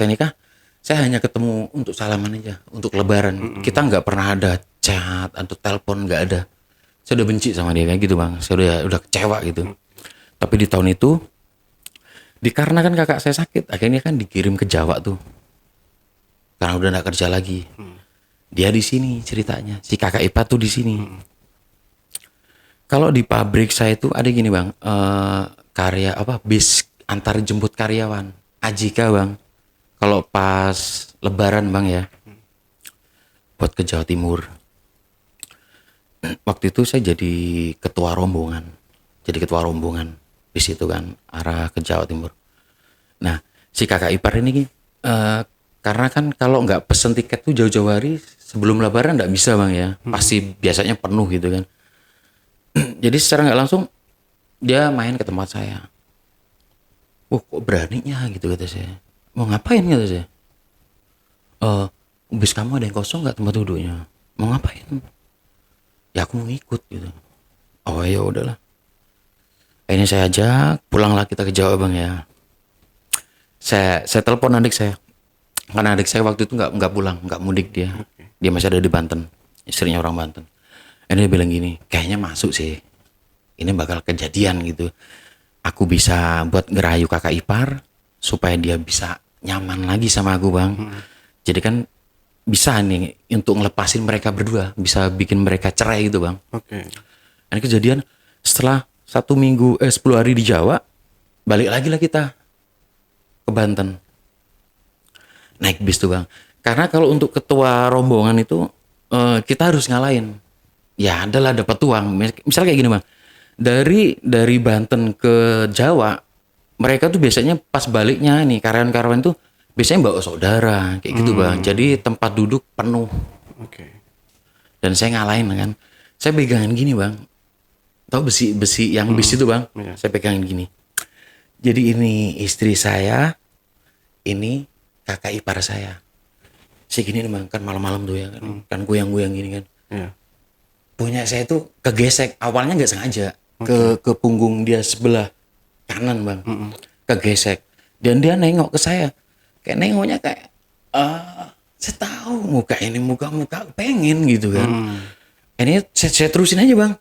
nikah, saya hanya ketemu untuk salaman aja, untuk lebaran. Kita nggak pernah ada chat atau telepon, nggak ada. Saya udah benci sama dia kayak gitu bang. Saya udah kecewa gitu. Tapi di tahun itu, dikarenakan kakak saya sakit, akhirnya kan dikirim ke Jawa tuh. Karena udah nggak kerja lagi. Dia di sini ceritanya. Si kakak ipar tuh di sini. Kalau di pabrik saya itu ada gini bang, karya apa bis antar jemput karyawan, Ajika bang. Kalau pas Lebaran bang ya, buat ke Jawa Timur. Waktu itu saya jadi ketua rombongan, di situ kan arah ke Jawa Timur. Nah si kakak ipar ini, karena kan kalau nggak pesen tiket tuh jauh-jauh hari sebelum Lebaran nggak bisa bang ya, pasti biasanya penuh gitu kan. Jadi secara nggak langsung dia main ke tempat saya. Kok beraninya gitu kata saya. Mau ngapain kata saya. Bis kamu ada yang kosong nggak tempat duduknya? Mau ngapain? Ya aku mau ngikut gitu. Oh ya udahlah. Ini saya ajak pulanglah kita ke Jawa bang ya. Saya telepon adik saya. Karena adik saya waktu itu nggak pulang, nggak mudik dia. Dia masih ada di Banten. Istrinya orang Banten. Ini dia bilang gini, kayaknya masuk sih. Ini bakal kejadian gitu. Aku bisa buat ngerayu kakak ipar. supaya dia bisa nyaman lagi sama aku bang. Jadi kan bisa nih untuk ngelepasin mereka berdua, bisa bikin mereka cerai gitu bang. Oke. Ini kejadian setelah 10 hari di Jawa, balik lagi lah kita ke Banten. Naik bis tuh bang. Karena kalau untuk ketua rombongan itu kita harus ngalahin. Ya adalah dapat uang. Misalnya kayak gini bang. Dari Banten ke Jawa, mereka tuh biasanya pas baliknya nih karyawan-karyawan tuh biasanya bawa saudara kayak gitu bang. Jadi tempat duduk penuh. Oke. Dan saya ngalahin kan. Saya pegangan gini bang. Tahu besi yang bis itu bang? Iya. Saya pegangin gini. Jadi ini istri saya, ini kakak ipar saya. Segini nih bang, kan malam-malam tuh ya kan goyang-goyang gini kan. Iya. Punya saya tuh kegesek, awalnya nggak sengaja ke punggung dia sebelah kanan bang, kegesek. Dan dia nengok ke saya, kayak nengoknya kayak, saya tahu muka ini muka pengen gitu kan. Ini saya terusin aja bang,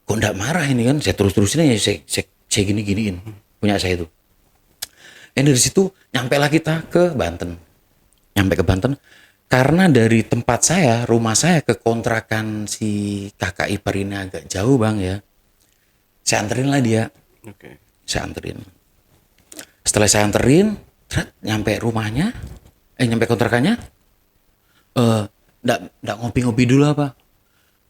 kok nggak marah ini kan? Saya terusin aja, saya giniin punya saya itu. Dan dari situ nyampe lah kita ke Banten. Nyampe ke Banten karena dari tempat saya, rumah saya ke kontrakan si kakak ipar ini agak jauh bang ya. Saya anterin lah dia. Oke. Saya anterin. Setelah saya anterin, nyampe rumahnya, nyampe kontrakannya, nggak ngopi-ngopi dulu apa.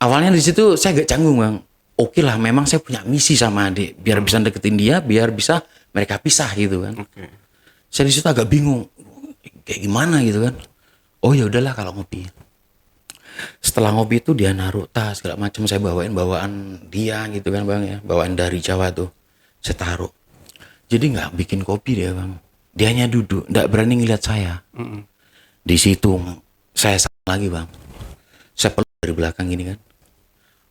Awalnya di situ saya agak canggung bang. Oke lah, memang saya punya misi sama adik, biar bisa deketin dia, biar bisa mereka pisah gitu kan. Oke. Saya di situ agak bingung, kayak gimana gitu kan. Oh ya udahlah kalau ngopi. Setelah ngopi itu dia naruh tas segala macam, saya bawain bawaan dia gitu kan bang ya, bawaan dari Jawa tuh. Saya taruh. Jadi nggak bikin kopi dia bang. Dia hanya duduk, nggak berani ngeliat saya. Di situ saya salah lagi bang. Saya peluk dari belakang gini kan.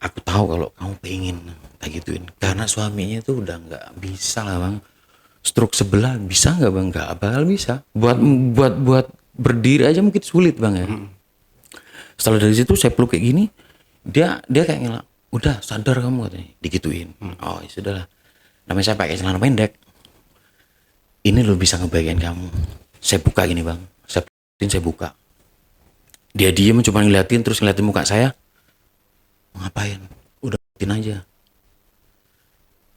Aku tahu kalau kamu pengen tak gituin. Karena suaminya tuh udah nggak bisa lah bang. Stroke sebelah bisa nggak bang? Nggak bakal bisa. Buat berdiri aja mungkin sulit bang ya. Setelah dari situ saya peluk kayak gini, dia kayak ngelak. Udah sadar kamu katanya, digituin. Oh ya sudahlah. Namanya saya pakai celana pendek. Ini lo bisa ngebagian kamu. Saya buka gini bang. Saya buka. Dia diem cuma ngeliatin terus ngeliatin muka saya. Ngapain? Udah ngeliatin aja.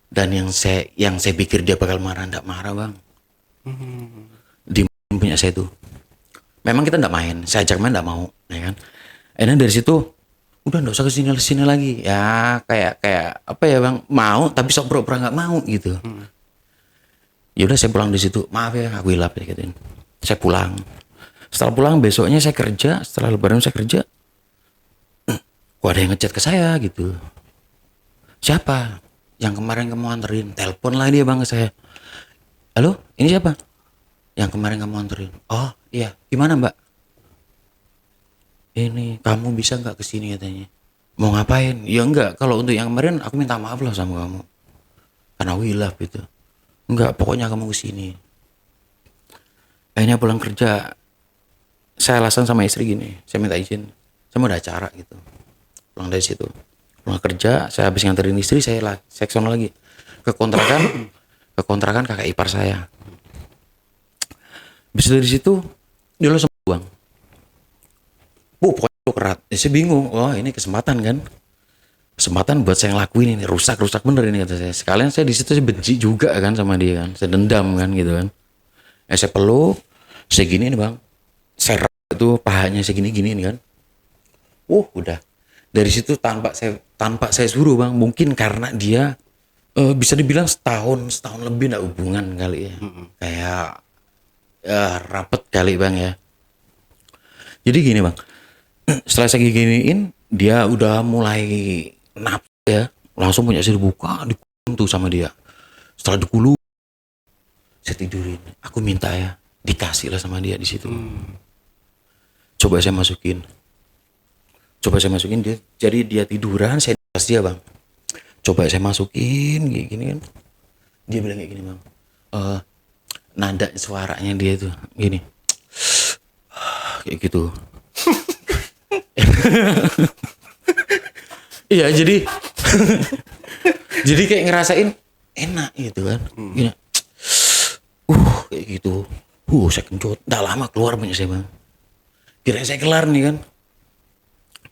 Dan yang saya pikir dia bakal marah, enggak marah bang. Di punya saya tuh. Memang kita enggak main, saya ajak main enggak mau, ya kan. Enak dari situ, udah enggak usah kesini lagi. Ya kayak apa ya bang, mau tapi sok pura-pura enggak mau gitu. Ya udah saya pulang di situ. Maaf ya, aku hilap ya gituin. Saya pulang. Setelah pulang besoknya saya kerja, setelah lebaran saya kerja. Kok ada yang ngechat ke saya gitu. Siapa? Yang kemarin kamu anterin. Telepon lah dia bang ke saya. Halo, ini siapa? Yang kemarin kamu anterin. Oh iya, gimana mbak? Ini kamu bisa nggak kesini katanya. Mau ngapain? Ya enggak, kalau untuk yang kemarin aku minta maaf lah sama kamu. Karena hilaf gitu. Enggak, pokoknya kamu kesini. Akhirnya pulang kerja, saya alasan sama istri gini, saya minta izin. Saya mau ada acara gitu. Pulang dari situ. Pulang kerja, saya habis nganterin istri, saya sono lagi ke kontrakan kakak ipar saya. Habis dari situ dia langsung buang. Pokoknya lu kerat. Saya bingung. Wah ini kesempatan kan. Kesempatan buat saya ngelakuin ini. Rusak bener ini kata saya. Sekalian saya di situ saya benci juga kan sama dia kan. Saya dendam kan gitu kan. Saya peluk. Saya gini nih bang. Saya itu pahanya saya gini ini kan. Udah. Dari situ tanpa saya suruh bang, mungkin karena dia bisa dibilang setahun lebih nggak hubungan kali ya, kayak rapet kali bang ya. Jadi gini bang, setelah saya giniin dia udah mulai nafsu ya, langsung punya saya dibuka, dikulung tuh sama dia. Setelah dikulung, saya tidurin, aku minta ya dikasih lah sama dia di situ. Coba saya masukin dia, jadi dia tiduran, saya pas dia bang. Coba saya masukin gini kan, dia bilang kayak gini bang, nada suaranya dia tuh gini, kayak gitu. Iya jadi jadi kayak ngerasain enak gitu kan, gini. Kayak gitu. Saya kencot. Nggak lama keluar punya saya bang. Kira saya kelar nih kan.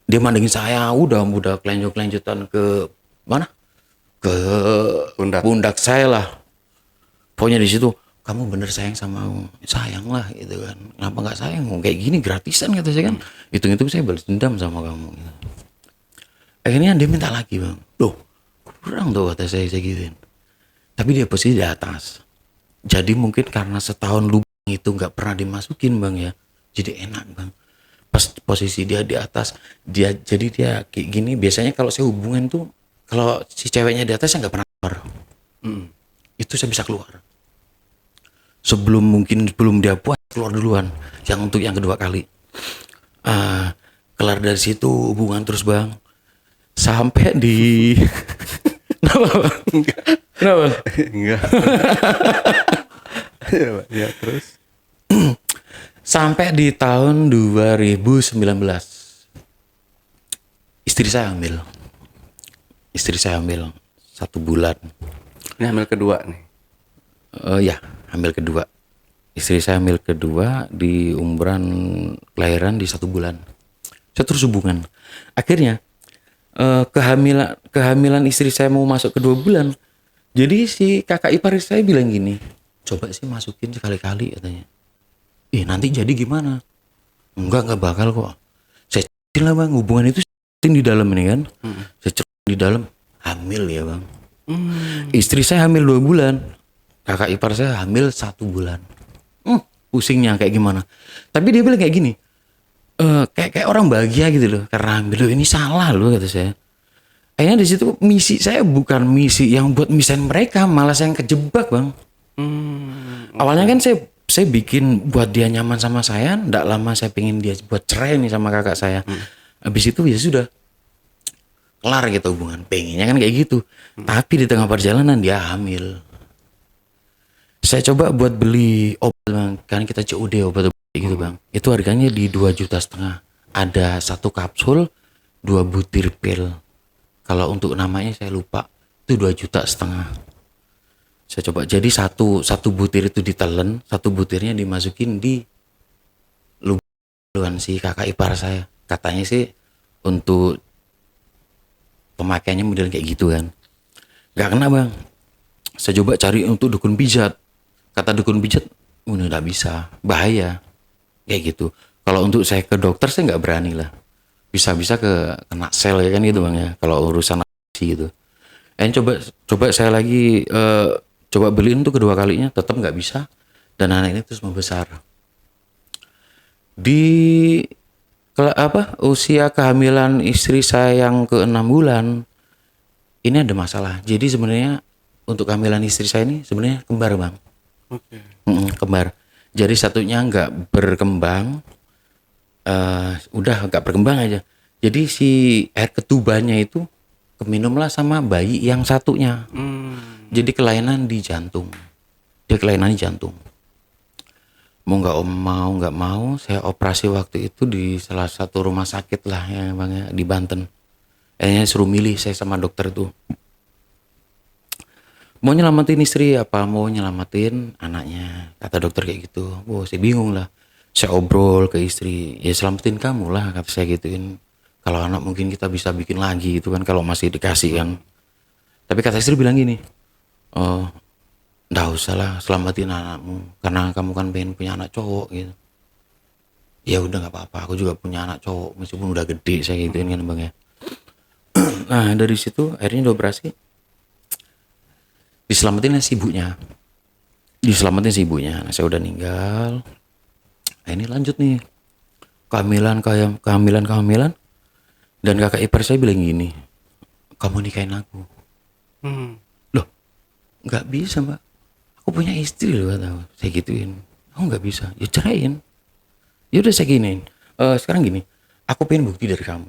Dia mandangin saya, udah kelanjutan ke mana? Ke Pundak. pundak saya lah. Pokoknya di situ, kamu bener sayang sama aku. Sayang lah gitu kan. Kenapa nggak sayang? Kayak gini gratisan kata saya kan. Hitung-hitung saya balas dendam sama kamu. Gitu. Akhirnya dia minta lagi bang. Loh, kurang tuh kata saya gituin. Tapi dia posisi di atas. Jadi mungkin karena setahun lubang itu nggak pernah dimasukin bang ya. Jadi enak bang. Pas posisi dia di atas, jadi dia kayak gini. Biasanya kalau saya hubungan tuh, kalau si ceweknya di atas saya nggak pernah keluar. Itu saya bisa keluar. Sebelum dia puas keluar duluan. Yang untuk yang kedua kali. Kelar dari situ hubungan terus bang. Sampai di kenapa bang? Kenapa? Enggak. Ya, terus. Sampai di tahun 2019 istri saya hamil 1 bulan. Ini hamil kedua nih. Ya hamil kedua. Istri saya hamil kedua di umuran kelahiran di 1 bulan. Saya terus hubungan. Akhirnya kehamilan istri saya mau masuk ke 2 bulan. Jadi si kakak ipar saya bilang gini, coba sih masukin sekali-kali katanya. Nanti jadi gimana? Enggak bakal kok. Saya cekin lah bang, hubungan itu di dalam ini kan. Saya cekin di dalam, hamil ya bang. Istri saya hamil 2 bulan. Kakak ipar saya hamil 1 bulan. Pusingnya kayak gimana. Tapi dia bilang kayak gini, kayak orang bahagia gitu loh. Karena hamil loh, ini salah loh kata saya. Akhirnya di situ misi saya bukan misi yang buat misahin mereka, malah saya yang kejebak bang. Awalnya kan saya bikin buat dia nyaman sama saya. Nggak lama saya pengen dia buat cerai nih sama kakak saya. Habis itu ya sudah kelar gitu hubungan. Pengennya kan kayak gitu. Tapi di tengah perjalanan dia hamil. Saya coba buat beli obat bang. Kan kita COD obat gitu bang. Itu harganya di 2,5 juta. Ada 1 kapsul, 2 butir pil. Kalau untuk namanya saya lupa. Itu 2,5 juta. Saya coba, jadi satu butir itu ditelen, 1 butirnya dimasukin di lubang si kakak ipar saya. Katanya sih untuk pemakaiannya model kayak gitu kan. Gak kena bang. Saya coba cari untuk dukun pijat. Kata dukun pijat, udah gak bisa, bahaya. Kayak gitu. Kalau untuk saya ke dokter saya nggak berani lah. Bisa-bisa kena sel ya kan gitu bang ya. Kalau urusan gitu. Coba saya lagi coba beliin tuh kedua kalinya, tetap nggak bisa, dan anak ini terus membesar. Di usia kehamilan istri saya yang ke 6 bulan ini ada masalah. Jadi sebenarnya untuk kehamilan istri saya ini sebenarnya kembar bang. Kembar. Jadi satunya nggak berkembang, udah nggak berkembang aja. Jadi si air ketubanya itu keminumlah sama bayi yang satunya. Jadi kelainan di jantung. Dia kelainan di jantung. Mau nggak mau, saya operasi waktu itu di salah satu rumah sakit lah ya bang ya, di Banten. Akhirnya suruh milih saya sama dokter itu. Mau nyelamatin istri apa mau nyelamatin anaknya? Kata dokter kayak gitu. Saya bingung lah. Saya obrol ke istri, ya selamatin kamu lah kata saya gituin. Kalau anak mungkin kita bisa bikin lagi itu kan kalau masih dikasih kan. Tapi kata istri bilang gini, nggak usah lah selamatin anakmu karena kamu kan pengen punya anak cowok gitu. Ya udah nggak apa-apa, aku juga punya anak cowok meskipun udah gede saya gituin kan bang ya. Nah dari situ akhirnya udah operasi, diselamatin si ibunya. Nah, saya udah meninggal. Nah, ini lanjut nih kehamilan. Dan kakak ipar saya bilang gini, kamu nikahin aku. Loh, nggak bisa mbak. Aku punya istri loh, tahu. Saya gituin. Aku nggak bisa. Ya ceraiin. Ya udah saya giniin. Sekarang gini, aku pengen bukti dari kamu.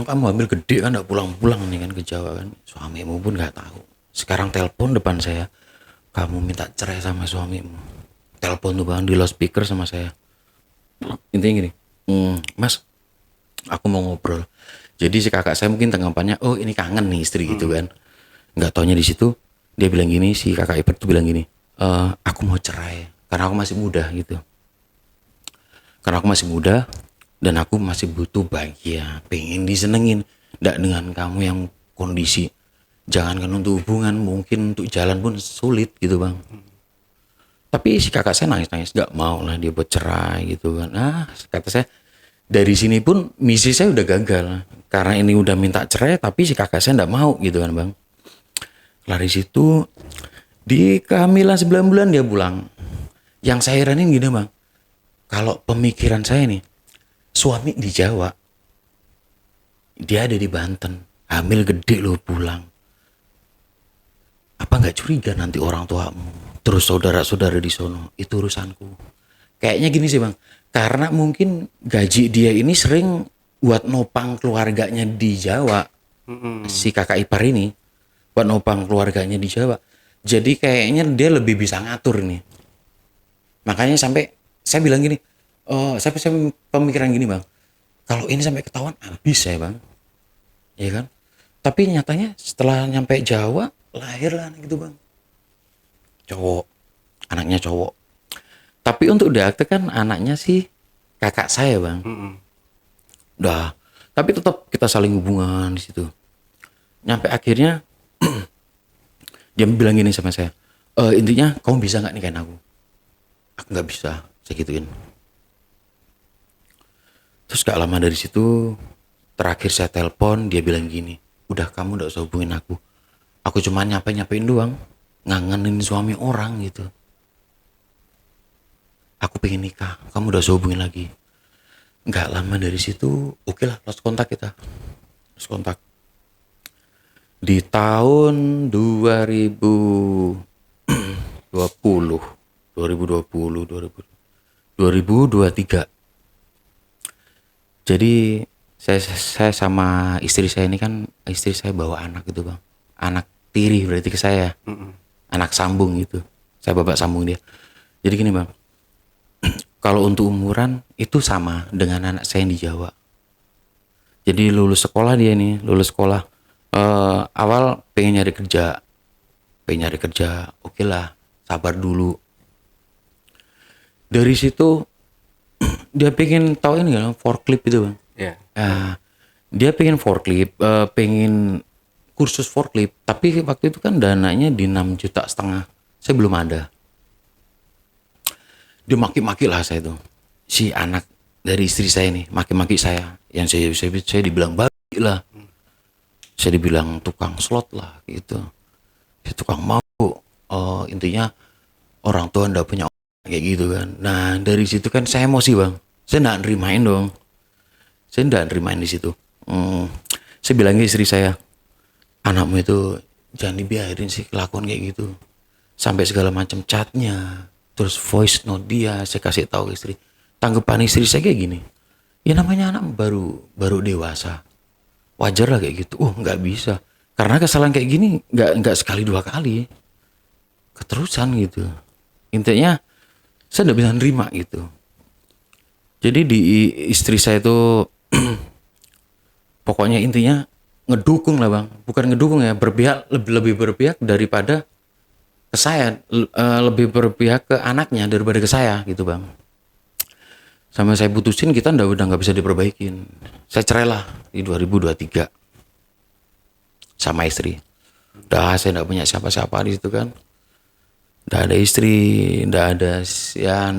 Kamu hamil gede kan, nggak pulang-pulang nih kan ke Jawa kan. Suamimu pun nggak tahu. Sekarang telepon depan saya, kamu minta cerai sama suamimu. Telepon tuh bang di loudspeaker sama saya. Intinya gini, mas, aku mau ngobrol. Jadi si kakak saya mungkin tanggapannya, ini kangen nih istri gitu kan. Nggak taunya di situ dia bilang gini, si kakak ipar tuh bilang gini, aku mau cerai karena aku masih muda gitu. Karena aku masih muda dan aku masih butuh bahagia, pengen disenengin. Nggak dengan kamu yang kondisi, jangankan untuk hubungan, mungkin untuk jalan pun sulit gitu bang. Tapi si kakak saya nangis-nangis, nggak mau lah dia buat cerai gitu kan. Kata saya, dari sini pun misi saya udah gagal. Karena ini udah minta cerai, tapi si kakak saya nggak mau gitu kan bang. Lari situ, di kehamilan 9 bulan dia pulang. Yang saya heranin gini bang, kalau pemikiran saya nih, suami di Jawa, dia ada di Banten, hamil gede loh pulang. Apa nggak curiga nanti orang tuamu, terus saudara-saudara di sono, itu urusanku. Kayaknya gini sih bang, karena mungkin gaji dia ini sering buat nopang keluarganya di Jawa, si kakak ipar ini, buat nopang keluarganya di Jawa. Jadi kayaknya dia lebih bisa ngatur nih. Makanya sampai saya bilang gini, saya pemikiran gini bang, kalau ini sampai ketahuan habis saya bang, ya kan? Tapi nyatanya setelah nyampe Jawa lahirlah anak gitu bang, cowok, anaknya cowok. Tapi untuk diakte kan anaknya sih kakak saya bang. Udah, tapi tetap kita saling hubungan di situ. Nyampe akhirnya dia bilang gini sama saya, intinya kamu bisa nggak nikahin aku? Aku nggak bisa, saya gituin. Terus gak lama dari situ, terakhir saya telepon, dia bilang gini, udah kamu gak usah hubungin aku. Aku cuma nyapain doang, ngangenin suami orang gitu. Aku pengen nikah, kamu udah usah hubungin lagi. Gak lama dari situ, oke lah, lost kontak kita. Lost kontak. Di tahun 2023. Jadi saya sama istri saya ini kan, istri saya bawa anak gitu bang, anak tiri berarti ke saya, anak sambung gitu, saya bapak sambung dia. Jadi gini bang, kalau untuk umuran itu sama dengan anak saya yang di Jawa. Jadi lulus sekolah dia nih, lulus sekolah, awal pengen nyari kerja, oke lah, sabar dulu. Dari situ dia pengen tahu ini kan forklift itu bang. Iya. Dia pengen forklift, pengen kursus forklift, tapi waktu itu kan dananya di 6,5 juta, saya belum ada. Dia maki-maki lah saya tuh, si anak dari istri saya nih maki-maki saya, yang saya dibilang babi lah, saya dibilang tukang slot lah gitu, si tukang mau, intinya orang tua ndak punya kayak gitu kan. Nah dari situ kan saya emosi bang, saya nggak nerimain dong, saya nggak nerimain di situ. Saya bilang ke istri saya, anakmu itu jangan dibiarin sih kelakuan kayak gitu, sampai segala macam chatnya, terus voice note dia saya kasih tahu ke istri. Tanggapan istri saya kayak gini, ya namanya anak baru dewasa, wajar lah kayak gitu. Nggak bisa, karena kesalahan kayak gini nggak sekali dua kali, keterusan gitu. Intinya saya nggak bisa nerima gitu. Jadi di istri saya itu pokoknya intinya ngedukung lah bang, bukan ngedukung ya, berpihak, lebih berpihak daripada ke saya, lebih berpihak ke anaknya daripada ke saya gitu bang. Sampai saya putusin kita udah nggak bisa diperbaikin. Saya cerai lah di 2023 sama istri. Udah saya nggak punya siapa-siapa di situ kan. Nggak ada istri, nggak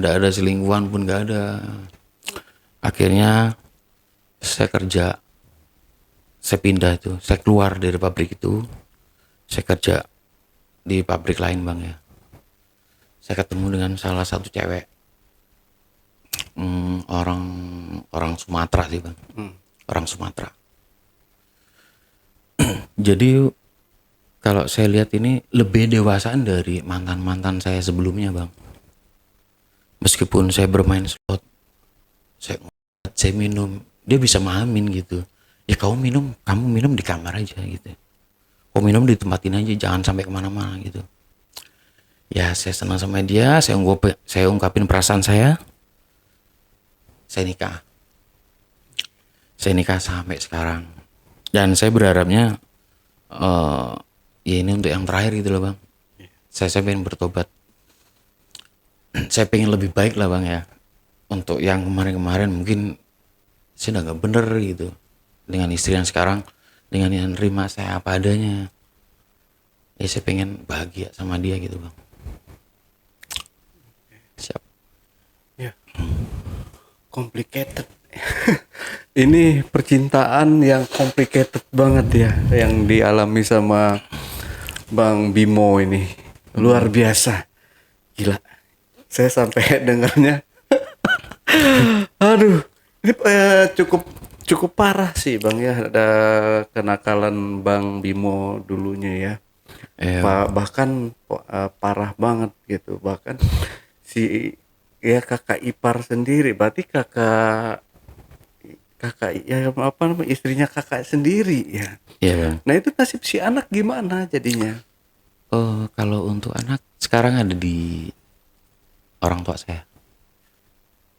ada selingkuhan pun nggak ada. Akhirnya saya kerja, saya pindah itu, saya keluar dari pabrik itu, saya kerja di pabrik lain bang ya. Saya ketemu dengan salah satu cewek, orang Sumatera sih bang, orang Sumatera. Jadi kalau saya lihat ini lebih dewasaan dari mantan saya sebelumnya bang. Meskipun saya bermain slot, saya minum, dia bisa mahamin gitu. Ya kamu minum di kamar aja gitu. Kamu minum ditempatin aja, jangan sampai kemana-mana gitu. Ya saya senang sama dia, saya ungkapin perasaan saya. Saya nikah sampai sekarang. Dan saya berharapnya ya ini untuk yang terakhir gitu loh bang. Saya pengen bertobat. saya pengen lebih baik lah bang ya. Untuk yang kemarin-kemarin mungkin saya udah nggak bener gitu dengan istri yang sekarang, dengan yang nerima saya apa adanya. Ya saya pengen bahagia sama dia gitu bang. Siap. Ya, complicated. Ini percintaan yang complicated banget ya, yang dialami sama Bang Bimo ini. Luar biasa. Gila. Saya sampai dengarnya. Aduh, ini cukup cukup parah sih Bang ya, ada kenakalan Bang Bimo dulunya ya. Eh, Bahkan parah banget gitu. Bahkan si ya kakak ipar sendiri, berarti kakak kakak ya apa namanya, istrinya kakak sendiri ya. iya bang. Nah itu nasib si anak gimana jadinya? Oh, kalau untuk anak sekarang ada di orang tua saya.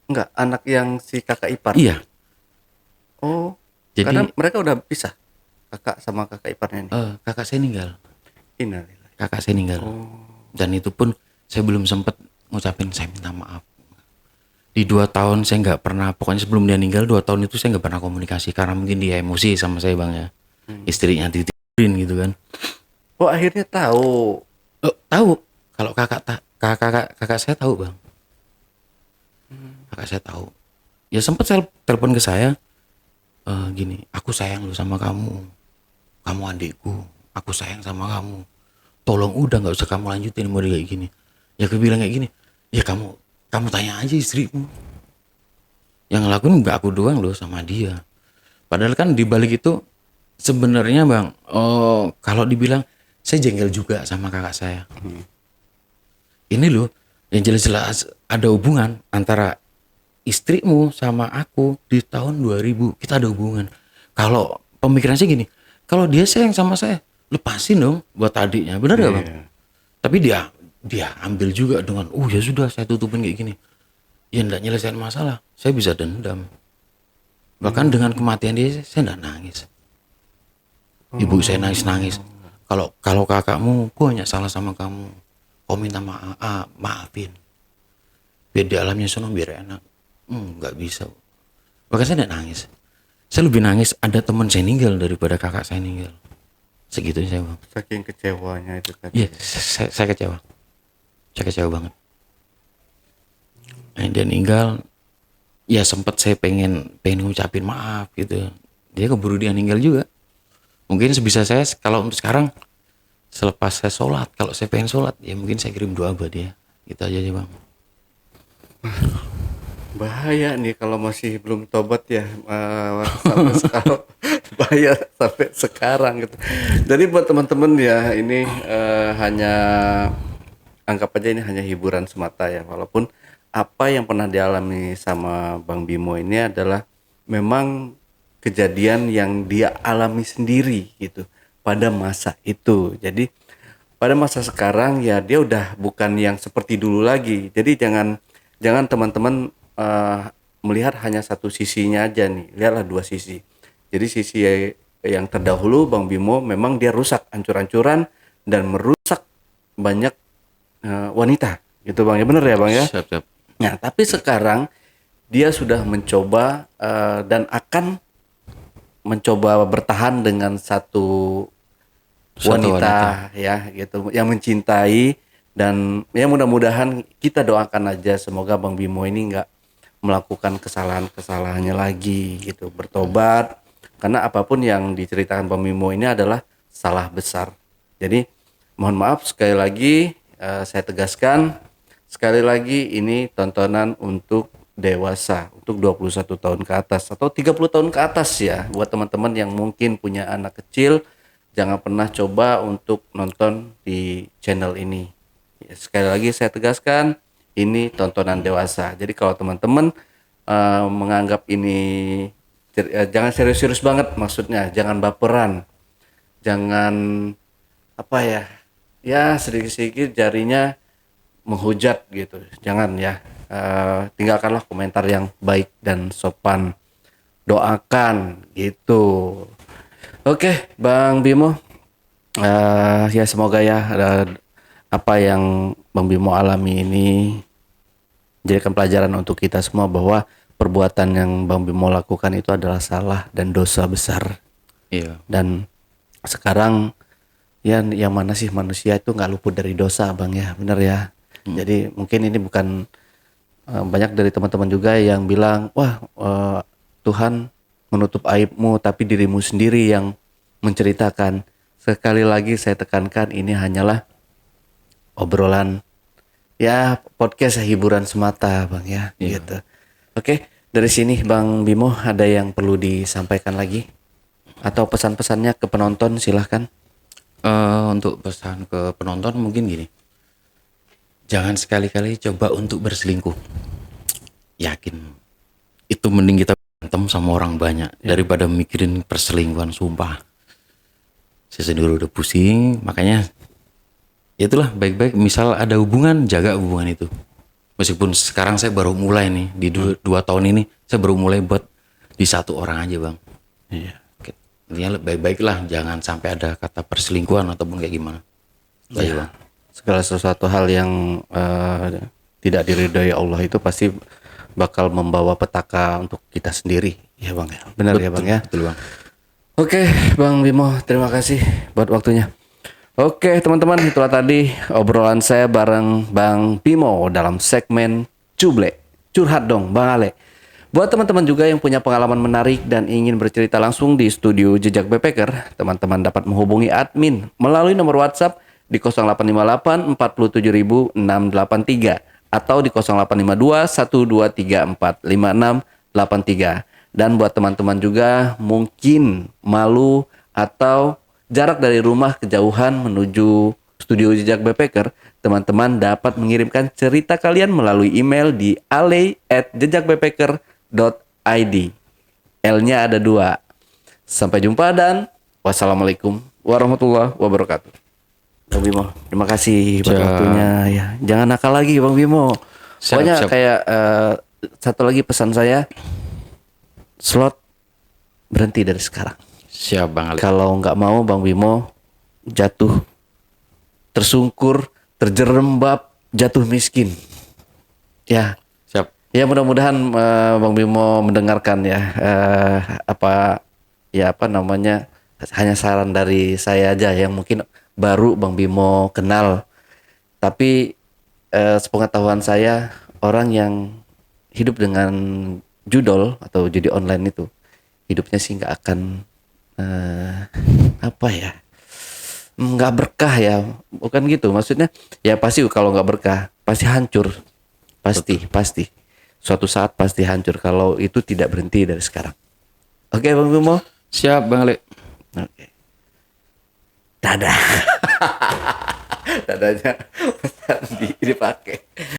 Enggak, anak yang si kakak ipar. Iya. Oh, karena Jadi mereka udah pisah, kakak sama kakak iparnya nih. kakak saya meninggal. Innalillahi. Kakak saya meninggal. Dan itu pun saya belum sempat ngucapin saya minta maaf. Di 2 tahun saya nggak pernah, pokoknya sebelum dia meninggal 2 tahun itu saya nggak pernah komunikasi karena mungkin dia emosi sama saya bang ya. Istrinya ditidurin gitu kan. Oh akhirnya tahu. Oh, tahu kalau kakak saya tahu bang. Kakak saya tahu. Ya sempat saya telepon ke saya, gini, aku sayang lu sama kamu adikku, aku sayang sama kamu, tolong udah nggak usah kamu lanjutin model kayak gini. Ya aku bilang kayak gini, ya kamu tanya aja istrimu, yang ngelakuin nggak aku doang loh sama dia. Padahal kan di balik itu sebenarnya bang, oh kalau dibilang saya jengkel juga sama kakak saya. Ini loh yang jelas-jelas ada hubungan antara istrimu sama aku di tahun 2000, kita ada hubungan. Kalau pemikiran saya gini, kalau dia sayang sama saya, lepasin dong buat adiknya, benar gak bang? Iya. Tapi dia ambil juga dengan, ya sudah saya tutupin kayak gini. Ya enggak nyelesain masalah, saya bisa dendam. Bahkan dengan kematian dia, saya enggak nangis. Ibu saya nangis-nangis. Kalau kakakmu banyak salah sama kamu, kau minta maafin. Biar di alamnya sono biar enak. Nggak bisa. Bahkan saya enggak nangis. Saya lebih nangis ada teman saya meninggal daripada kakak saya meninggal. Segitu saya bang. Saking kecewanya itu tadi. Iya, saya kecewa. Saya kecewa banget. Nah, dia meninggal, ya sempat saya pengen ngucapin maaf gitu. Dia keburu dia meninggal juga. Mungkin sebisa saya kalau untuk sekarang selepas saya sholat, kalau saya pengen sholat ya mungkin saya kirim doa buat dia. Gitu aja sih bang. Bahaya nih kalau masih belum tobat ya, sampai sekarang. Bahaya sampai sekarang gitu. Jadi buat teman-teman ya, ini hanya anggap aja ini hanya hiburan semata ya, walaupun apa yang pernah dialami sama Bang Bimo ini adalah memang kejadian yang dia alami sendiri gitu pada masa itu. Jadi pada masa sekarang ya dia udah bukan yang seperti dulu lagi. Jadi jangan teman-teman melihat hanya satu sisinya aja nih, lihatlah dua sisi. Jadi sisi yang terdahulu Bang Bimo memang dia rusak ancur-ancuran dan merusak banyak wanita gitu Bang ya, bener ya Bang ya. Siap, siap. Nah tapi sekarang dia sudah mencoba dan akan mencoba bertahan dengan satu wanita ya gitu yang mencintai, dan ya mudah-mudahan kita doakan aja semoga Bang Bimo ini nggak melakukan kesalahan-kesalahannya lagi gitu, bertobat, karena apapun yang diceritakan Bang Bimo ini adalah salah besar. Jadi mohon maaf sekali lagi, saya tegaskan sekali lagi, ini tontonan untuk dewasa, untuk 21 tahun ke atas atau 30 tahun ke atas ya. Buat teman-teman yang mungkin punya anak kecil, jangan pernah coba untuk nonton di channel ini. Ya, sekali lagi saya tegaskan, ini tontonan dewasa. Jadi kalau teman-teman menganggap ini jangan serius-serius banget, maksudnya jangan baperan, jangan apa ya, ya sedikit-sedikit jarinya menghujat gitu, jangan ya. Tinggalkanlah komentar yang baik dan sopan, doakan gitu. Oke Bang Bimo, ya semoga ya apa yang Bang Bimo alami ini jadikan pelajaran untuk kita semua bahwa perbuatan yang Bang Bimo lakukan itu adalah salah dan dosa besar. Iya. Dan sekarang ya yang mana sih manusia itu nggak luput dari dosa, Bang ya, bener ya. Jadi mungkin ini bukan banyak dari teman-teman juga yang bilang, wah Tuhan menutup aibmu tapi dirimu sendiri yang menceritakan. Sekali lagi saya tekankan ini hanyalah obrolan ya podcast hiburan semata, Bang ya, gitu. Oke, dari sini Bang Bimo ada yang perlu disampaikan lagi atau pesan-pesannya ke penonton silahkan. Untuk pesan ke penonton mungkin gini, jangan sekali-kali coba untuk berselingkuh. Yakin itu mending kita berantem sama orang banyak daripada mikirin perselingkuhan, sumpah. Saya sendiri udah pusing, makanya itulah baik-baik misal ada hubungan, jaga hubungan itu. Meskipun sekarang saya baru mulai nih di dua tahun ini, saya baru mulai buat di satu orang aja, Bang. Iya. Oke. Intinya baik-baiklah, jangan sampai ada kata perselingkuhan ataupun kayak gimana. Itu aja, Bang. Segala sesuatu hal yang tidak diridhoi Allah itu pasti bakal membawa petaka untuk kita sendiri, ya Bang ya. Benar ya Bang ya. Betul, Bang. Oke, Bang Bimo, terima kasih buat waktunya. Oke, teman-teman, itulah tadi obrolan saya bareng Bang Bimo dalam segmen Cuble. Curhat dong, Bang Ale. Buat teman-teman juga yang punya pengalaman menarik dan ingin bercerita langsung di studio Jejak Backpacker, teman-teman dapat menghubungi admin melalui nomor WhatsApp di 0858 47683 atau di 0852 12345 683. Dan buat teman-teman juga mungkin malu atau jarak dari rumah kejauhan menuju studio Jejak Backpacker, teman-teman dapat mengirimkan cerita kalian melalui email di ale@jejakbackpacker.id. L-nya ada 2. Sampai jumpa dan wassalamualaikum warahmatullahi wabarakatuh. Bang Bimo, terima kasih buat Siap. waktunya ya. Jangan nakal lagi Bang Bimo. Siap, Pokoknya siap. kayak satu lagi pesan saya, slot berhenti dari sekarang. Siap, Bang Ale. Kalau nggak mau Bang Bimo jatuh, tersungkur, terjerembab, jatuh miskin. Ya, Siap. ya mudah-mudahan Bang Bimo mendengarkan ya apa namanya, hanya saran dari saya aja yang mungkin baru Bang Bimo kenal. Tapi sepengetahuan saya orang yang hidup dengan judol atau judi online itu hidupnya sih nggak akan apa ya, nggak berkah ya, bukan gitu maksudnya. Ya pasti kalau nggak berkah pasti hancur, pasti suatu saat pasti hancur kalau itu tidak berhenti dari sekarang. Oke Bang Bimo. Siap, Bang Ale. Oke. Dadah. Dadanya dipakai.